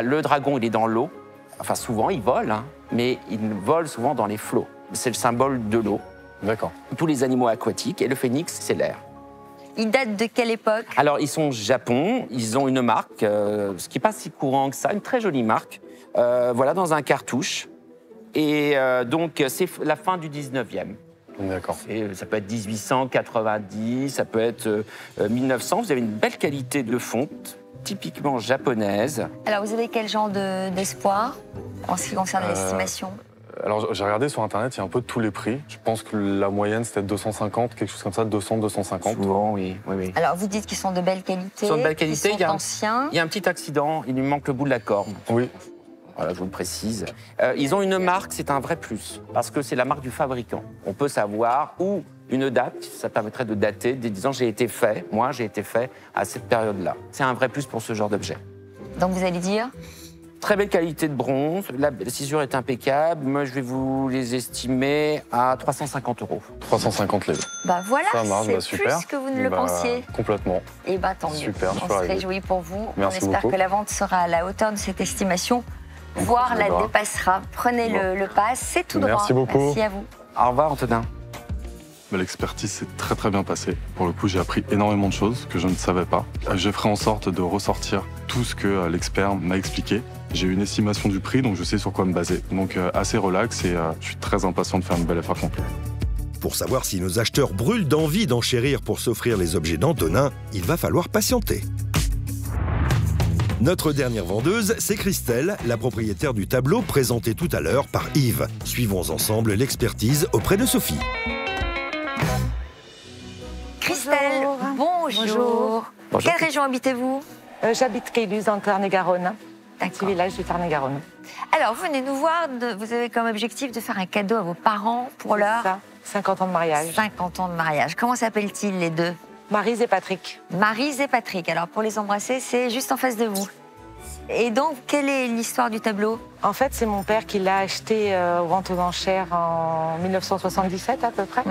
Speaker 4: Le dragon, il est dans l'eau. Enfin, souvent, il vole, mais il vole souvent dans les flots. C'est le symbole de l'eau.
Speaker 12: D'accord.
Speaker 4: Tous les animaux aquatiques. Et le phénix, c'est l'air.
Speaker 2: Ils datent de quelle époque?
Speaker 4: Alors, ils sont au Japon. Ils ont une marque, ce qui n'est pas si courant que ça, une très jolie marque. Voilà, dans un cartouche. Et donc, c'est la fin du 19e.
Speaker 12: D'accord.
Speaker 4: Ça peut être 1890, ça peut être 1900. Vous avez une belle qualité de fonte, typiquement japonaise.
Speaker 2: Alors, vous avez quel genre d'espoir en ce qui concerne l'estimation?
Speaker 12: Alors, j'ai regardé sur Internet, il y a un peu de tous les prix. Je pense que la moyenne, c'était 250, quelque chose comme ça, 200, 250.
Speaker 4: Souvent, oui.
Speaker 2: Alors, vous dites qu'ils sont de belle qualité,
Speaker 4: ils sont de belle qualité,
Speaker 2: qu'ils sont anciens.
Speaker 4: Il y a un petit accident, il lui manque le bout de la corne.
Speaker 12: Oui.
Speaker 4: Voilà, je vous le précise. Ils ont une marque, c'est un vrai plus, parce que c'est la marque du fabricant. On peut savoir où une date, ça permettrait de dater, disant j'ai été fait, moi j'ai été fait à cette période-là. C'est un vrai plus pour ce genre d'objet.
Speaker 2: Donc vous allez dire?
Speaker 4: Très belle qualité de bronze, la césure est impeccable. Moi je vais vous les estimer à 350 €.
Speaker 12: 350 les deux.
Speaker 2: Bah voilà, c'est
Speaker 12: super.
Speaker 2: plus que vous ne le pensiez.
Speaker 12: Complètement.
Speaker 2: Et tant mieux.
Speaker 12: Super,
Speaker 2: on se réjouit pour vous.
Speaker 12: Merci
Speaker 2: on espère
Speaker 12: beaucoup.
Speaker 2: que la vente sera à la hauteur de cette estimation, voire la dépassera. Prenez le pass, c'est tout droit.
Speaker 12: Merci beaucoup.
Speaker 2: Merci à vous.
Speaker 4: Au revoir Antonin.
Speaker 12: L'expertise s'est très très bien passée. Pour le coup, j'ai appris énormément de choses que je ne savais pas. Je ferai en sorte de ressortir tout ce que l'expert m'a expliqué. J'ai une estimation du prix, donc je sais sur quoi me baser. Donc assez relax et je suis très impatient de faire une belle affaire complète.
Speaker 1: Pour savoir si nos acheteurs brûlent d'envie d'enchérir pour s'offrir les objets d'Antonin, il va falloir patienter. Notre dernière vendeuse, c'est Christelle, la propriétaire du tableau présenté tout à l'heure par Yves. Suivons ensemble l'expertise auprès de Sophie.
Speaker 2: Christelle, bonjour. Quelle région habitez-vous?
Speaker 13: J'habite Caylus, en Tarn-et-Garonne, un petit village du Tarn-et-Garonne.
Speaker 2: Alors, vous venez nous voir, vous avez comme objectif de faire un cadeau à vos parents pour leur...
Speaker 13: 50 ans de mariage.
Speaker 2: 50 ans de mariage. Comment s'appellent-ils les deux?
Speaker 13: Maryse et Patrick.
Speaker 2: Maryse et Patrick. Alors, pour les embrasser, c'est juste en face de vous. Et donc, quelle est l'histoire du tableau?
Speaker 13: En fait, c'est mon père qui l'a acheté aux ventes aux enchères en 1977 à peu près.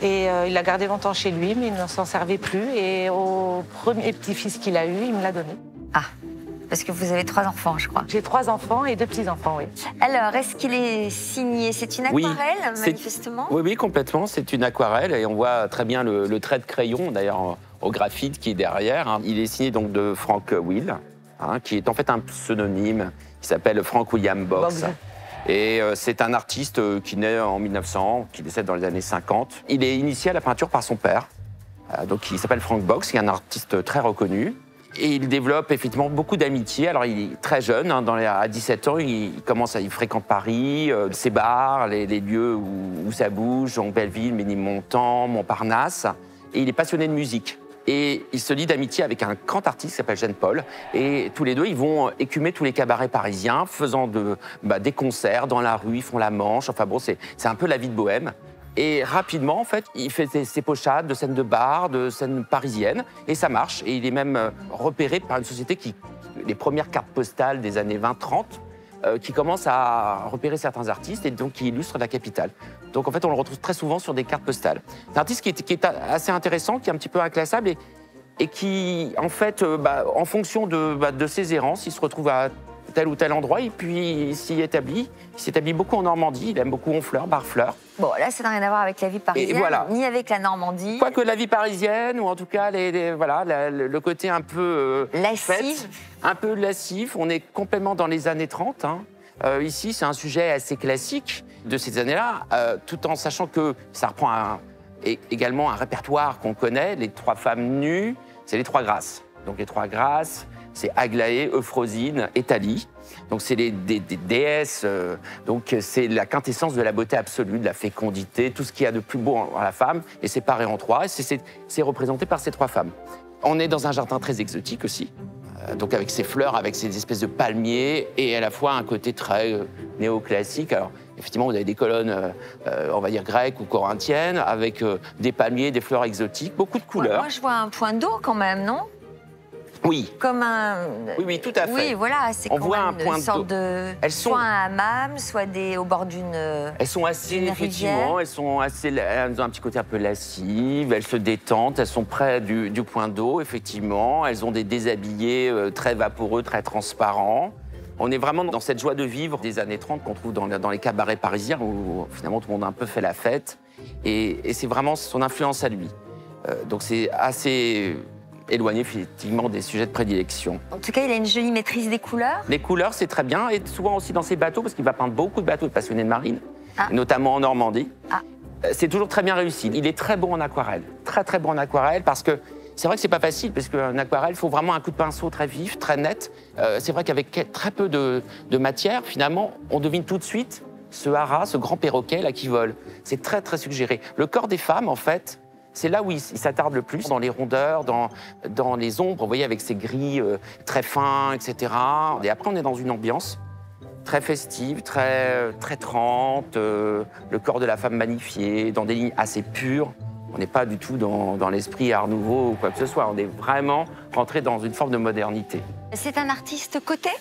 Speaker 13: Et il l'a gardé longtemps chez lui, mais il ne s'en servait plus. Et au premier petit-fils qu'il a eu, il me l'a donné.
Speaker 2: Ah, parce que vous avez 3 enfants, je crois.
Speaker 13: J'ai 3 enfants et 2 petits-enfants, oui.
Speaker 2: Alors, est-ce qu'il est signé? C'est une aquarelle, manifestement?
Speaker 4: Oui, complètement. C'est une aquarelle et on voit très bien le trait de crayon, d'ailleurs, au graphite qui est derrière. Il est signé donc de Frank Will, qui est en fait un pseudonyme qui s'appelle Frank William Box. Et c'est un artiste qui naît en 1900, qui décède dans les années 50. Il est initié à la peinture par son père, donc il s'appelle Frank Box, qui est un artiste très reconnu. Et il développe effectivement beaucoup d'amitié. Alors il est très jeune, hein, à 17 ans, il fréquente Paris, ses bars, les lieux où ça bouge, donc Belleville, Ménilmontant, Montparnasse. Et il est passionné de musique. Et il se lie d'amitié avec un grand artiste qui s'appelle Jean Paul. Et tous les deux, ils vont écumer tous les cabarets parisiens, faisant des concerts dans la rue, ils font la Manche. Enfin bon, c'est un peu la vie de bohème. Et rapidement, en fait, il fait ses pochades de scènes de bar, de scènes parisiennes, et ça marche. Et il est même repéré par une société les premières cartes postales des années 20-30, qui commence à repérer certains artistes et donc qui illustre la capitale. Donc en fait, on le retrouve très souvent sur des cartes postales. C'est un artiste qui est assez intéressant, qui est un petit peu inclassable et qui, en fait, en fonction de ses errances, il se retrouve à tel ou tel endroit et puis il s'établit beaucoup en Normandie, il aime beaucoup Honfleur, Barfleur.
Speaker 2: Bon, là, ça n'a rien à voir avec la vie parisienne, ni avec la Normandie.
Speaker 4: Quoique la vie parisienne, ou en tout cas le côté un peu
Speaker 2: lascif.
Speaker 4: Un peu lascif. On est complètement dans les années 30. Hein. Ici, c'est un sujet assez classique de ces années-là, tout en sachant que ça reprend également un répertoire qu'on connaît, les trois femmes nues, c'est les trois grâces. Donc les trois grâces, c'est Aglaé, Euphrosine et Thalie. Donc c'est des déesses, donc c'est la quintessence de la beauté absolue, de la fécondité, tout ce qu'il y a de plus beau en la femme, et séparé en trois, et c'est représenté par ces trois femmes. On est dans un jardin très exotique aussi, donc avec ces fleurs, avec ces espèces de palmiers, et à la fois un côté très néoclassique. Alors effectivement, vous avez des colonnes, on va dire grecques ou corinthiennes, avec des palmiers, des fleurs exotiques, beaucoup de couleurs.
Speaker 2: Moi, je vois un point d'eau quand même, non ?
Speaker 4: Oui.
Speaker 2: Comme un...
Speaker 4: Oui, tout à fait.
Speaker 2: Oui, voilà, c'est quand même une sorte de... Soit un hammam, soit au bord d'une
Speaker 4: Elles sont assez, effectivement, elles ont un petit côté un peu lascive, elles se détendent, elles sont près du point d'eau, effectivement. Elles ont des déshabillés très vaporeux, très transparents. On est vraiment dans cette joie de vivre des années 30 qu'on trouve dans les cabarets parisiens, où finalement tout le monde a un peu fait la fête. Et c'est vraiment son influence à lui. Donc c'est assez... éloigné effectivement des sujets de prédilection.
Speaker 2: En tout cas, il a une jolie maîtrise des couleurs.
Speaker 4: Les couleurs, c'est très bien, et souvent aussi dans ses bateaux, parce qu'il va peindre beaucoup de bateaux de passionnés de marine, notamment en Normandie. C'est toujours très bien réussi. Il est très bon en aquarelle, très bon en aquarelle, parce que c'est vrai que c'est pas facile, parce qu'en aquarelle, il faut vraiment un coup de pinceau très vif, très net. C'est vrai qu'avec très peu de matière, finalement, on devine tout de suite ce haras, ce grand perroquet là qui vole. C'est très suggéré. Le corps des femmes, en fait, c'est là où il s'attarde le plus, dans les rondeurs, dans les ombres, vous voyez, avec ces gris très fins, etc. Et après, on est dans une ambiance très festive, très trempe, le corps de la femme magnifié, dans des lignes assez pures. On n'est pas du tout dans l'esprit Art Nouveau ou quoi que ce soit. On est vraiment rentré dans une forme de modernité.
Speaker 2: C'est un artiste coté ?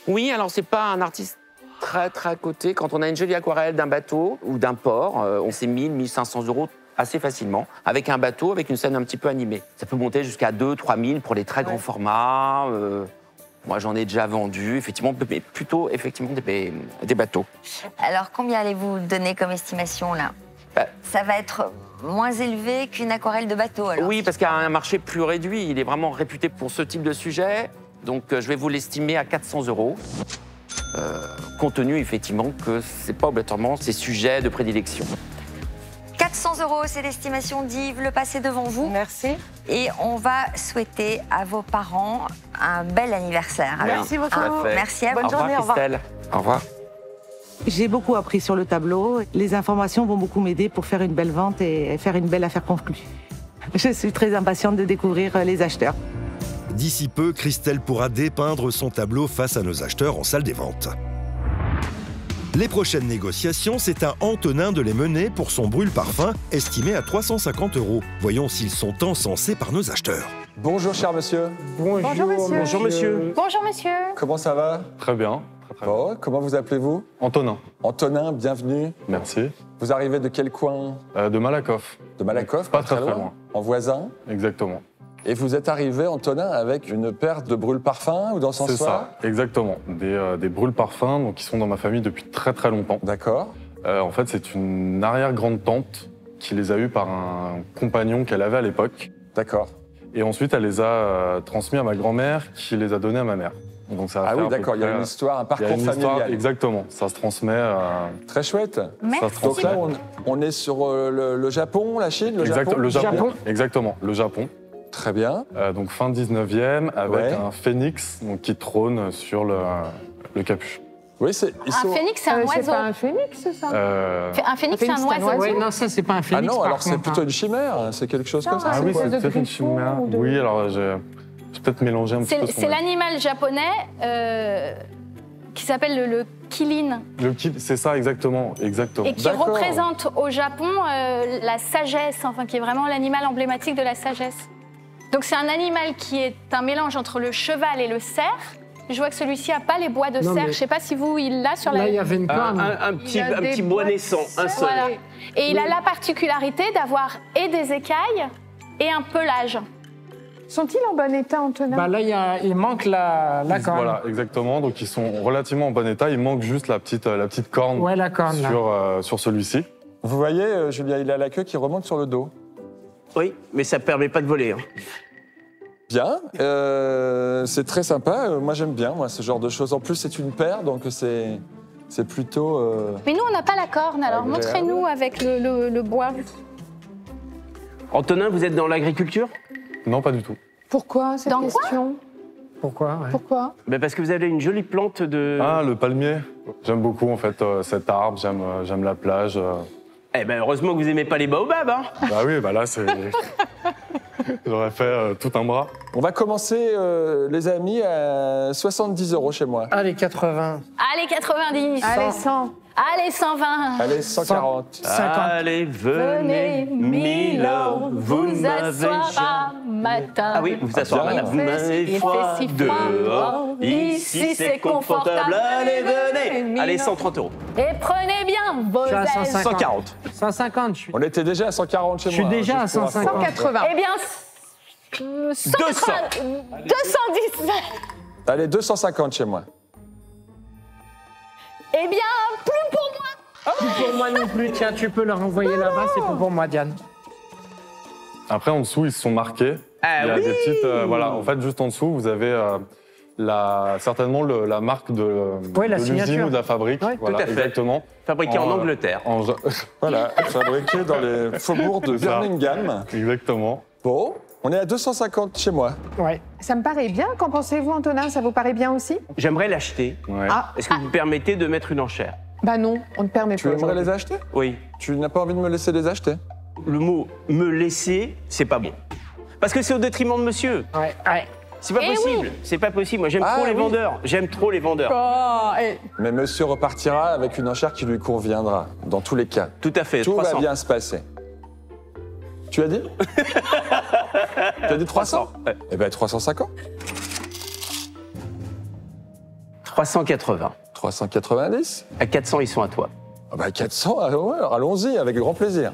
Speaker 4: Oui, alors c'est pas un artiste très coté. Quand on a une jolie aquarelle d'un bateau ou d'un port, on sait 1000, 1500 € assez facilement, avec un bateau, avec une scène un petit peu animée. Ça peut monter jusqu'à 2-3 000 pour les très grands formats. Moi, j'en ai déjà vendu, effectivement, mais plutôt effectivement des bateaux.
Speaker 2: Alors, combien allez-vous donner comme estimation, là ? Ça va être moins élevé qu'une aquarelle de bateau, alors ?
Speaker 4: Oui, parce qu'il y a un marché plus réduit. Il est vraiment réputé pour ce type de sujet. Donc, je vais vous l'estimer à 400 €. Compte tenu, effectivement, que ce n'est pas obligatoirement ces sujets de prédilection.
Speaker 2: 400 €, c'est l'estimation d'Yves. Le passé devant vous.
Speaker 13: Merci.
Speaker 2: Et on va souhaiter à vos parents un bel anniversaire.
Speaker 13: Merci beaucoup.
Speaker 2: Merci à vous.
Speaker 13: Bonne journée,
Speaker 4: au revoir, Christelle. Au revoir.
Speaker 13: J'ai beaucoup appris sur le tableau. Les informations vont beaucoup m'aider pour faire une belle vente et faire une belle affaire conclue. Je suis très impatiente de découvrir les acheteurs.
Speaker 1: D'ici peu, Christelle pourra dépeindre son tableau face à nos acheteurs en salle des ventes. Les prochaines négociations, c'est à Antonin de les mener pour son brûle-parfum, estimé à 350 €. Voyons s'ils sont encensés par nos acheteurs.
Speaker 5: Bonjour, cher monsieur.
Speaker 8: Bonjour, monsieur.
Speaker 9: Bonjour, monsieur.
Speaker 10: Bonjour, monsieur.
Speaker 5: Comment ça va?
Speaker 12: Très bien. Très bien.
Speaker 5: Bon, comment vous appelez-vous?
Speaker 12: Antonin.
Speaker 5: Antonin, bienvenue.
Speaker 12: Merci.
Speaker 5: Vous arrivez de quel coin?
Speaker 12: De Malakoff.
Speaker 5: De Malakoff,
Speaker 12: pas très loin.
Speaker 5: En voisin?
Speaker 12: Exactement.
Speaker 5: Et vous êtes arrivé, Antonin, avec une paire de brûle-parfums ou d'encensoirs?
Speaker 12: C'est ça, exactement. Des brûle-parfums donc, qui sont dans ma famille depuis très très longtemps.
Speaker 5: D'accord.
Speaker 12: En fait, c'est une arrière-grande-tante qui les a eus par un compagnon qu'elle avait à l'époque.
Speaker 5: D'accord.
Speaker 12: Et ensuite, elle les a transmis à ma grand-mère qui les a donnés à ma mère. Donc, ça va
Speaker 5: oui, d'accord, il y a une histoire, un parcours familial.
Speaker 12: Exactement, ça se transmet.
Speaker 5: Très chouette.
Speaker 10: Merci.
Speaker 5: Donc là, on est sur le Japon, la Chine,
Speaker 12: le Japon. Exactement, le Japon.
Speaker 5: Très bien.
Speaker 12: Donc fin 19e, avec un phénix donc, qui trône sur le capuchon.
Speaker 5: Oui, c'est.
Speaker 10: Un phénix, c'est un oiseau.
Speaker 8: C'est pas un phénix, ça
Speaker 10: Un phénix, c'est un oiseau.
Speaker 11: Oui, non, ça, c'est pas un phénix.
Speaker 5: Ah non,
Speaker 11: par
Speaker 5: alors c'est
Speaker 11: contre,
Speaker 5: plutôt une chimère. C'est quelque chose comme ça.
Speaker 12: Ah oui,
Speaker 8: quoi,
Speaker 12: c'est
Speaker 8: de
Speaker 12: peut-être une
Speaker 8: griffon
Speaker 12: chimère.
Speaker 8: ou de-
Speaker 12: Oui, alors j'ai peut-être mélangé un petit peu.
Speaker 10: C'est l'animal japonais qui s'appelle le kilin.
Speaker 12: C'est ça, exactement.
Speaker 10: Et qui représente au Japon la sagesse, enfin qui est vraiment l'animal emblématique de la sagesse. Donc c'est un animal qui est un mélange entre le cheval et le cerf. Je vois que celui-ci n'a pas les bois de cerf. Je ne sais pas si vous, il l'a sur la...
Speaker 11: Là, il y avait une corne.
Speaker 9: Un petit bois naissant, un seul.
Speaker 10: Voilà. Et il a la particularité d'avoir et des écailles et un pelage.
Speaker 8: Sont-ils en bon état, Antonin?
Speaker 11: Bah là, il manque la corne.
Speaker 12: Voilà, exactement. Donc ils sont relativement en bon état. Il manque juste la petite corne,
Speaker 11: la corne
Speaker 12: sur celui-ci.
Speaker 5: Vous voyez, Julia, il a la queue qui remonte sur le dos.
Speaker 9: Oui, mais ça ne permet pas de voler.
Speaker 5: Bien, c'est très sympa. Moi, j'aime bien ce genre de choses. En plus, c'est une paire, donc c'est plutôt...
Speaker 10: Mais nous, on n'a pas la corne, alors
Speaker 5: agréable.
Speaker 10: montrez-nous avec le bois.
Speaker 9: Antonin, vous êtes dans l'agriculture?
Speaker 12: Non, pas du tout.
Speaker 8: Pourquoi cette
Speaker 10: Dans quoi
Speaker 8: question?
Speaker 11: Pourquoi
Speaker 8: Pourquoi?
Speaker 9: Parce que vous avez une jolie plante de...
Speaker 12: Ah, le palmier. J'aime beaucoup, en fait, cet arbre. J'aime la plage.
Speaker 9: Eh ben, heureusement que vous n'aimez pas les baobabs, hein.
Speaker 12: Bah oui, bah là, c'est... J'aurais fait tout un bras.
Speaker 5: On va commencer, les amis, à 70 € chez moi.
Speaker 11: Allez, 80.
Speaker 10: Allez, 90.
Speaker 8: Allez, 100.
Speaker 10: Allez, 120.
Speaker 5: Allez, 140.
Speaker 11: 50.
Speaker 9: Allez, venez, Milo, vous m'avez
Speaker 10: asseoir matin.
Speaker 9: Ah oui, vous asseoir, madame. Vous m'avez
Speaker 10: Il
Speaker 9: froid
Speaker 10: fait si froid
Speaker 9: dehors. Ici, c'est confortable. Allez, venez. Allez, 130 €.
Speaker 10: Et prenez bien vos
Speaker 11: Je suis à
Speaker 10: ailes.
Speaker 11: 150.
Speaker 9: 140.
Speaker 11: 150, je suis.
Speaker 5: On était déjà à 140 chez
Speaker 11: Je suis
Speaker 5: moi.
Speaker 11: déjà à
Speaker 5: juste pour
Speaker 11: 150.
Speaker 5: info.
Speaker 8: 180.
Speaker 10: Eh bien, 210.
Speaker 5: Allez, 250 chez moi.
Speaker 10: Eh bien, plus pour moi.
Speaker 11: Pour moi non plus, tiens, tu peux leur envoyer là-bas, c'est pour moi, Diane.
Speaker 12: Après, en dessous, ils se sont marqués.
Speaker 9: Ah
Speaker 12: Il y a
Speaker 9: oui.
Speaker 12: des petites... voilà, en fait, juste en dessous, vous avez certainement la marque de
Speaker 11: la
Speaker 12: l'usine
Speaker 11: signature.
Speaker 12: ou de la fabrique.
Speaker 11: Ouais,
Speaker 12: Voilà,
Speaker 9: tout à fait.
Speaker 12: exactement.
Speaker 9: Fabriqué en Angleterre.
Speaker 5: Voilà, fabriqué dans les faubourgs de
Speaker 12: C'est ça.
Speaker 5: Birmingham.
Speaker 12: Exactement.
Speaker 5: Bon, on est à 250 chez moi.
Speaker 11: Ouais.
Speaker 8: Ça me paraît bien. Qu'en pensez-vous, Antonin? Ça vous paraît bien aussi?
Speaker 9: J'aimerais l'acheter.
Speaker 12: Ouais.
Speaker 8: Ah,
Speaker 9: Est-ce que vous me permettez de mettre une enchère?
Speaker 8: bah non, on ne permet
Speaker 5: Tu
Speaker 8: pas.
Speaker 5: aimerais
Speaker 8: aujourd'hui.
Speaker 5: les acheter?
Speaker 9: Oui.
Speaker 5: Tu n'as pas envie de me laisser les acheter?
Speaker 9: Le mot « me laisser », c'est pas bon. Parce que c'est au détriment de monsieur.
Speaker 11: Ouais.
Speaker 9: C'est pas
Speaker 10: Eh
Speaker 9: possible.
Speaker 10: oui.
Speaker 9: C'est pas possible. Moi, j'aime
Speaker 5: Ah
Speaker 9: trop les
Speaker 5: oui.
Speaker 9: vendeurs. J'aime trop les vendeurs.
Speaker 8: Oh, et-
Speaker 5: Mais monsieur repartira avec une enchère qui lui conviendra, dans tous les cas.
Speaker 9: Tout à fait.
Speaker 5: Tout
Speaker 9: 300.
Speaker 5: va bien se passer. Tu as dit? Tu as dit 300?
Speaker 9: Ouais.
Speaker 5: Eh ben 350.
Speaker 9: 380.
Speaker 5: 390.
Speaker 9: À 400, ils sont à toi.
Speaker 5: Ah bah 400, ouais, alors allons-y, avec grand plaisir.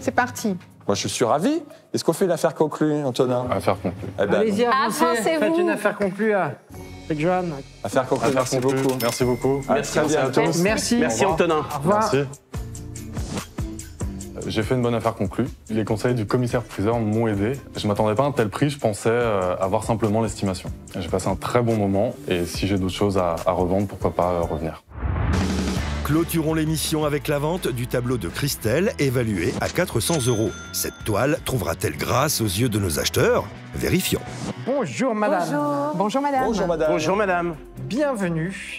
Speaker 8: C'est parti.
Speaker 5: Moi, je suis ravi. Est-ce qu'on fait une affaire conclue, Antonin?
Speaker 12: Affaire conclue.
Speaker 5: Eh ben,
Speaker 11: Allez-y, avancez.
Speaker 10: Avancez-vous.
Speaker 11: Faites une affaire conclue avec Joanne.
Speaker 5: affaire conclue,
Speaker 12: Affaire
Speaker 5: merci
Speaker 12: conclue.
Speaker 5: beaucoup.
Speaker 12: Merci beaucoup.
Speaker 5: À
Speaker 9: Merci,
Speaker 5: très bientôt.
Speaker 11: Merci.
Speaker 9: Merci, Antonin.
Speaker 11: Au revoir.
Speaker 12: Merci. J'ai fait une bonne affaire conclue. Les conseils du commissaire-priseur m'ont aidé. Je ne m'attendais pas à un tel prix, je pensais avoir simplement l'estimation. J'ai passé un très bon moment et si j'ai d'autres choses à revendre, pourquoi pas revenir.
Speaker 1: Clôturons l'émission avec la vente du tableau de Christelle, évalué à 400 €. Cette toile trouvera-t-elle grâce aux yeux de nos acheteurs? Vérifions.
Speaker 11: Bonjour, madame.
Speaker 8: Bonjour. Bonjour, madame.
Speaker 5: Bonjour, madame.
Speaker 9: Bonjour, madame.
Speaker 11: Bienvenue.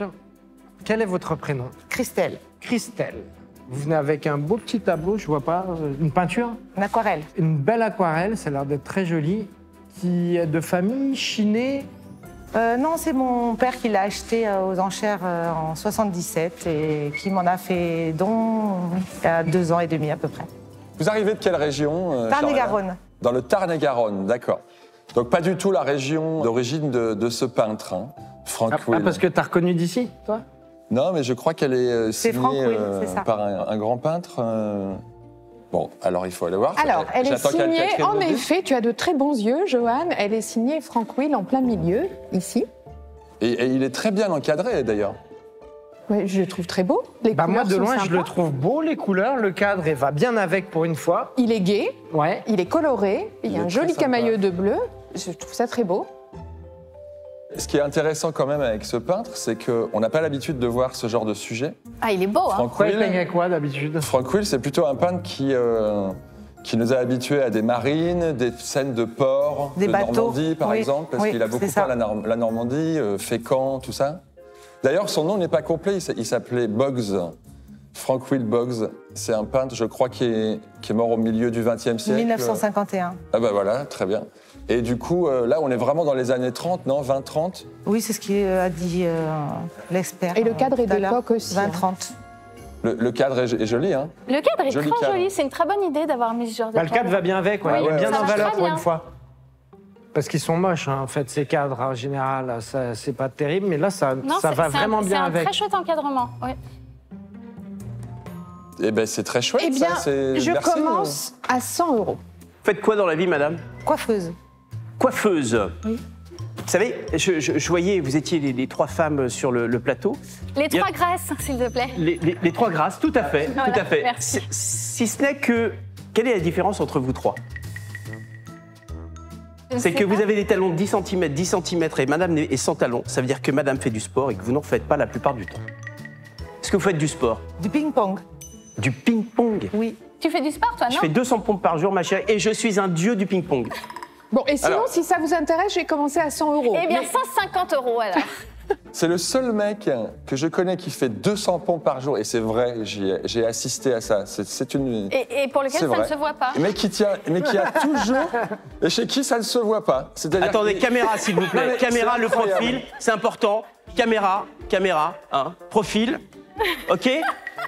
Speaker 11: Quel est votre prénom?
Speaker 13: Christelle,
Speaker 11: Christelle. Vous venez avec un beau petit tableau, je vois pas, une peinture?
Speaker 13: une aquarelle.
Speaker 11: Une belle aquarelle, ça a l'air d'être très joli. Qui est de famille, chinée.
Speaker 13: Non, c'est mon père qui l'a acheté aux enchères en 77 et qui m'en a fait don il y a 2 ans et demi à peu près.
Speaker 5: Vous arrivez de quelle région?
Speaker 13: Tarn-et-Garonne.
Speaker 5: Dans le Tarn-et-Garonne, d'accord. Donc pas du tout la région d'origine de ce peintre, hein, Frank Will.
Speaker 11: parce que t'as reconnu d'ici, toi?
Speaker 5: Non, mais je crois qu'elle est
Speaker 13: C'est
Speaker 5: signée
Speaker 13: Frank Will, c'est ça.
Speaker 5: par un grand peintre. Bon, alors il faut aller voir.
Speaker 8: Alors, elle est
Speaker 5: J'attends
Speaker 8: signée,
Speaker 5: qu'Anne-Catherine
Speaker 8: en
Speaker 5: me dise.
Speaker 8: effet, tu as de très bons yeux, Joanne. Elle est signée Frank Will en plein milieu, ici.
Speaker 5: Et il est très bien encadré, d'ailleurs.
Speaker 8: Ouais, je le trouve très beau. Les
Speaker 11: Bah moi,
Speaker 8: couleurs
Speaker 11: de
Speaker 8: sont
Speaker 11: loin, je
Speaker 8: sympas.
Speaker 11: le trouve beau, les couleurs, le cadre, il va bien avec pour une fois.
Speaker 8: Il est gai,
Speaker 11: Ouais.
Speaker 8: il est coloré, il y
Speaker 5: Il
Speaker 8: a
Speaker 5: est
Speaker 8: un
Speaker 5: très
Speaker 8: joli
Speaker 5: sympa.
Speaker 8: camailleux de bleu. Je trouve ça très beau.
Speaker 5: Ce qui est intéressant quand même avec ce peintre, c'est qu'on n'a pas l'habitude de voir ce genre de sujet.
Speaker 10: Ah, il est beau, hein.
Speaker 5: Frank
Speaker 11: Pourquoi il
Speaker 5: Will,
Speaker 11: peignait quoi d'habitude?
Speaker 5: Frank Will, c'est plutôt un peintre qui qui nous a habitués à des marines, des scènes de port,
Speaker 13: Des
Speaker 5: de
Speaker 13: bateaux.
Speaker 5: Normandie par
Speaker 13: Oui,
Speaker 5: exemple, parce
Speaker 13: oui,
Speaker 5: qu'il a beaucoup
Speaker 13: c'est ça.
Speaker 5: fait la Normandie, Fécamp, tout ça. D'ailleurs, son nom n'est pas complet, il s'appelait Boggs, Frank Will Boggs. C'est un peintre, je crois, qui est mort au milieu du XXe siècle.
Speaker 13: 1951.
Speaker 5: Ah bah voilà, très bien. Et du coup, là, on est vraiment dans les années 30, non 20-30
Speaker 13: Oui, c'est ce qu'a dit l'expert.
Speaker 8: Et le cadre est
Speaker 13: tout à l'heure.
Speaker 8: d'époque aussi.
Speaker 13: 20-30.
Speaker 5: Le cadre est joli, hein.
Speaker 10: Le cadre est
Speaker 5: Joli
Speaker 10: très
Speaker 5: cadre.
Speaker 10: joli, c'est une très bonne idée d'avoir mis ce genre de
Speaker 11: Bah, le cadre va bien avec, ouais.
Speaker 10: Oui,
Speaker 11: Il est bien
Speaker 10: ça
Speaker 11: en
Speaker 10: marche
Speaker 11: valeur
Speaker 10: très
Speaker 11: pour
Speaker 10: bien.
Speaker 11: une fois. Parce qu'ils sont moches, hein, en fait, ces cadres, en général, ça, c'est pas terrible, mais là, ça
Speaker 10: Non,
Speaker 11: va
Speaker 10: c'est
Speaker 11: vraiment bien
Speaker 10: C'est un
Speaker 11: avec.
Speaker 10: très chouette encadrement. Oui.
Speaker 5: Eh ben, c'est très chouette,
Speaker 8: Eh bien,
Speaker 5: ça. c'est-
Speaker 8: je
Speaker 5: Merci.
Speaker 8: commence à 100 €.
Speaker 9: Faites quoi dans la vie, madame?
Speaker 13: Coiffeuse.
Speaker 9: Coiffeuse.
Speaker 13: Oui.
Speaker 9: Vous savez, je voyais, vous étiez les trois femmes sur le plateau.
Speaker 10: Les
Speaker 9: Il y a-
Speaker 10: trois grâces, s'il te plaît.
Speaker 9: Les trois grâces, tout à fait,
Speaker 10: Voilà,
Speaker 9: tout à fait.
Speaker 10: merci.
Speaker 9: Si ce n'est que, quelle est la différence entre vous trois?
Speaker 10: Je ne
Speaker 9: C'est
Speaker 10: sais
Speaker 9: que
Speaker 10: pas.
Speaker 9: vous avez des talons de 10 cm et madame est sans talons. Ça veut dire que madame fait du sport et que vous n'en faites pas la plupart du temps. Est-ce que vous faites du sport?
Speaker 13: Du ping-pong.
Speaker 9: Du ping-pong?
Speaker 13: Oui.
Speaker 10: Tu fais du sport, toi, non?
Speaker 9: Je fais 200 pompes par jour, ma chérie, et je suis un dieu du ping-pong.
Speaker 8: Bon, et sinon,
Speaker 5: Alors-
Speaker 8: si ça vous intéresse, j'ai commencé à 100 €.
Speaker 10: Eh bien,
Speaker 8: Mais-
Speaker 10: 150 € alors.
Speaker 5: C'est le seul mec que je connais qui fait 200 pompes par jour, et c'est vrai, j'ai assisté à ça. C'est une...
Speaker 10: Et pour lequel
Speaker 5: C'est
Speaker 10: ça ne
Speaker 5: vrai.
Speaker 10: se voit pas.
Speaker 5: Mais qui a toujours... Et chez qui ça ne se voit pas. C'est-à-dire
Speaker 9: Attendez,
Speaker 5: qu'il-
Speaker 9: caméra s'il vous
Speaker 5: Non,
Speaker 9: plaît.
Speaker 5: mais
Speaker 9: Caméra,
Speaker 5: c'est
Speaker 9: le
Speaker 5: incroyable.
Speaker 9: profil, c'est important. Caméra, hein. Profil, ok.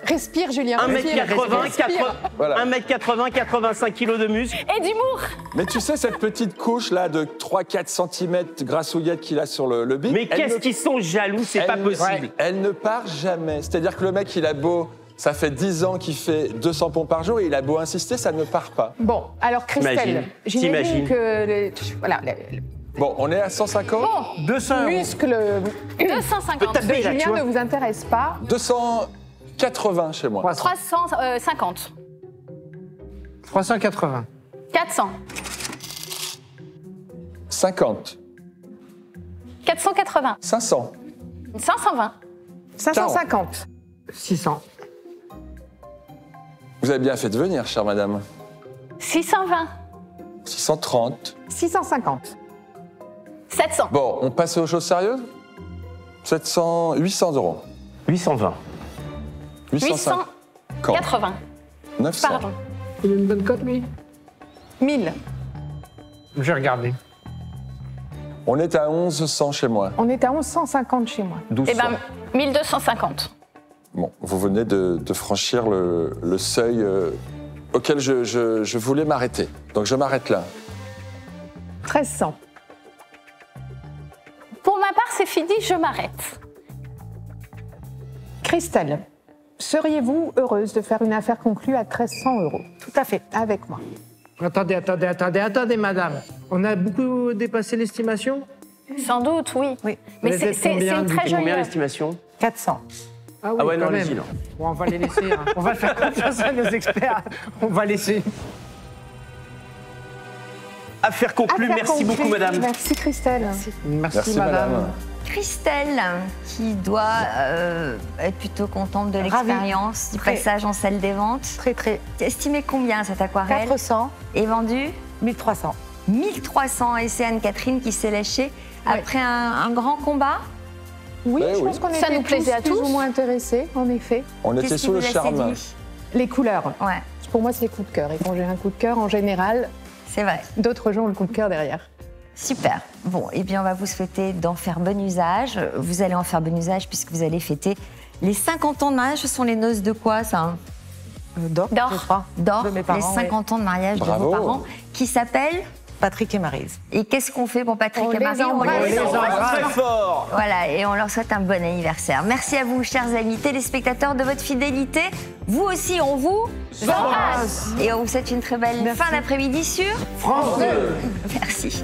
Speaker 8: Respire, Julien.
Speaker 9: 1m80,
Speaker 8: respire.
Speaker 5: Voilà.
Speaker 9: 1m80, 85 kg de muscle.
Speaker 10: Et d'humour.
Speaker 5: Mais tu sais, cette petite couche là de 3-4 cm grassouillette qu'il a sur le bide...
Speaker 9: Mais
Speaker 5: elle
Speaker 9: qu'est-ce
Speaker 5: ne-
Speaker 9: qu'ils sont jaloux, c'est pas
Speaker 5: elle-
Speaker 9: possible.
Speaker 5: Elle ne part jamais. C'est-à-dire que le mec, il a beau... Ça fait 10 ans qu'il fait 200 pompes par jour et il a beau insister, ça ne part pas.
Speaker 8: Bon, alors Christelle,
Speaker 9: T'imagines.
Speaker 8: j'imagine que voilà,
Speaker 5: Bon, on est à 150
Speaker 8: bon,
Speaker 9: 200
Speaker 8: les muscles
Speaker 10: 250.
Speaker 9: Taper,
Speaker 8: de
Speaker 9: là, tu
Speaker 8: Julien
Speaker 9: vois.
Speaker 8: ne vous intéressent pas.
Speaker 5: 280 chez moi.
Speaker 10: 350.
Speaker 11: 380.
Speaker 10: 400.
Speaker 5: 50.
Speaker 10: 480.
Speaker 5: 500.
Speaker 10: 520.
Speaker 8: 550.
Speaker 11: 600.
Speaker 5: Vous avez bien fait de venir, chère madame.
Speaker 10: 620.
Speaker 5: 630.
Speaker 8: 650.
Speaker 10: 700.
Speaker 5: Bon, on passe aux choses sérieuses 700, 800 €.
Speaker 9: 820.
Speaker 5: 850.
Speaker 10: 880.
Speaker 5: 900.
Speaker 10: Pardon.
Speaker 11: Il a une bonne cote, lui
Speaker 8: 1000.
Speaker 11: J'ai regardé.
Speaker 5: On est à 1100 chez moi.
Speaker 8: On est à 1150 chez moi.
Speaker 5: 1200.
Speaker 10: Eh ben, 1250.
Speaker 5: Bon, vous venez de franchir le seuil auquel je voulais m'arrêter. Donc je m'arrête là.
Speaker 8: 1300.
Speaker 10: Pour ma part, c'est fini, je m'arrête.
Speaker 8: Christelle, seriez-vous heureuse de faire une affaire conclue à 1300 €
Speaker 13: Tout à fait.
Speaker 8: avec moi?
Speaker 11: Attendez, madame. On a beaucoup dépassé l'estimation?
Speaker 10: Sans doute, oui.
Speaker 13: Oui.
Speaker 10: Mais
Speaker 11: Vous
Speaker 10: c'est
Speaker 11: êtes combien,
Speaker 10: une
Speaker 11: du
Speaker 10: très
Speaker 11: coup,
Speaker 10: jolie.
Speaker 9: Combien l'estimation?
Speaker 13: 400.
Speaker 11: Ah oui,
Speaker 9: Ah ouais, non,
Speaker 11: quand
Speaker 9: allez-y,
Speaker 11: même.
Speaker 9: là.
Speaker 11: Bon, on va les laisser. Hein. On va faire confiance à nos experts. On va laisser.
Speaker 9: Affaire conclue,
Speaker 8: Affaire
Speaker 9: merci
Speaker 8: conclue.
Speaker 9: beaucoup, madame.
Speaker 8: Merci Christelle.
Speaker 5: Merci madame.
Speaker 2: Christelle, qui doit être plutôt contente de
Speaker 13: Ravie.
Speaker 2: l'expérience, du
Speaker 13: Très.
Speaker 2: passage en salle des ventes.
Speaker 13: Très, très.
Speaker 2: Estimez combien cette aquarelle
Speaker 13: 400.
Speaker 2: est vendue
Speaker 13: 1300.
Speaker 2: 1300 et c'est Anne-Catherine qui s'est lâchée après un grand combat.
Speaker 8: Oui,
Speaker 5: Ben
Speaker 8: je
Speaker 5: oui.
Speaker 8: pense qu'on
Speaker 10: Ça
Speaker 8: était
Speaker 10: nous plaisait
Speaker 8: tous
Speaker 10: à
Speaker 8: plus
Speaker 10: tous.
Speaker 8: ou moins intéressés, en effet.
Speaker 5: On était
Speaker 2: Qu'est-ce qui
Speaker 5: sous le
Speaker 2: vous a
Speaker 5: charme.
Speaker 2: séduit?
Speaker 8: Les couleurs.
Speaker 2: Ouais,
Speaker 8: Pour moi, c'est les coups de cœur. Et quand j'ai un coup de cœur, en général,
Speaker 2: c'est vrai.
Speaker 8: d'autres gens ont le coup de cœur derrière.
Speaker 2: Super. Bon, et bien on va vous souhaiter d'en faire bon usage. Vous allez en faire bon usage puisque vous allez fêter les 50 ans de mariage. Ce sont les noces de quoi, ça hein
Speaker 13: D'or,
Speaker 10: D'or.
Speaker 13: je crois.
Speaker 2: D'or,
Speaker 13: De mes parents,
Speaker 2: les 50 ans de mariage
Speaker 5: Bravo.
Speaker 2: de vos parents, qui s'appellent...
Speaker 13: Patrick et Maryse.
Speaker 2: Et qu'est-ce qu'on fait pour Patrick
Speaker 8: On
Speaker 2: et
Speaker 8: les
Speaker 2: Marie
Speaker 8: embrasse.
Speaker 2: On les
Speaker 9: Très fort.
Speaker 2: Voilà, et on leur souhaite un bon anniversaire. Merci à vous, chers amis téléspectateurs, de votre fidélité. Vous aussi, on vous embrasse. Et on vous souhaite une très belle fin d'après-midi sur
Speaker 11: France 2.
Speaker 2: Merci.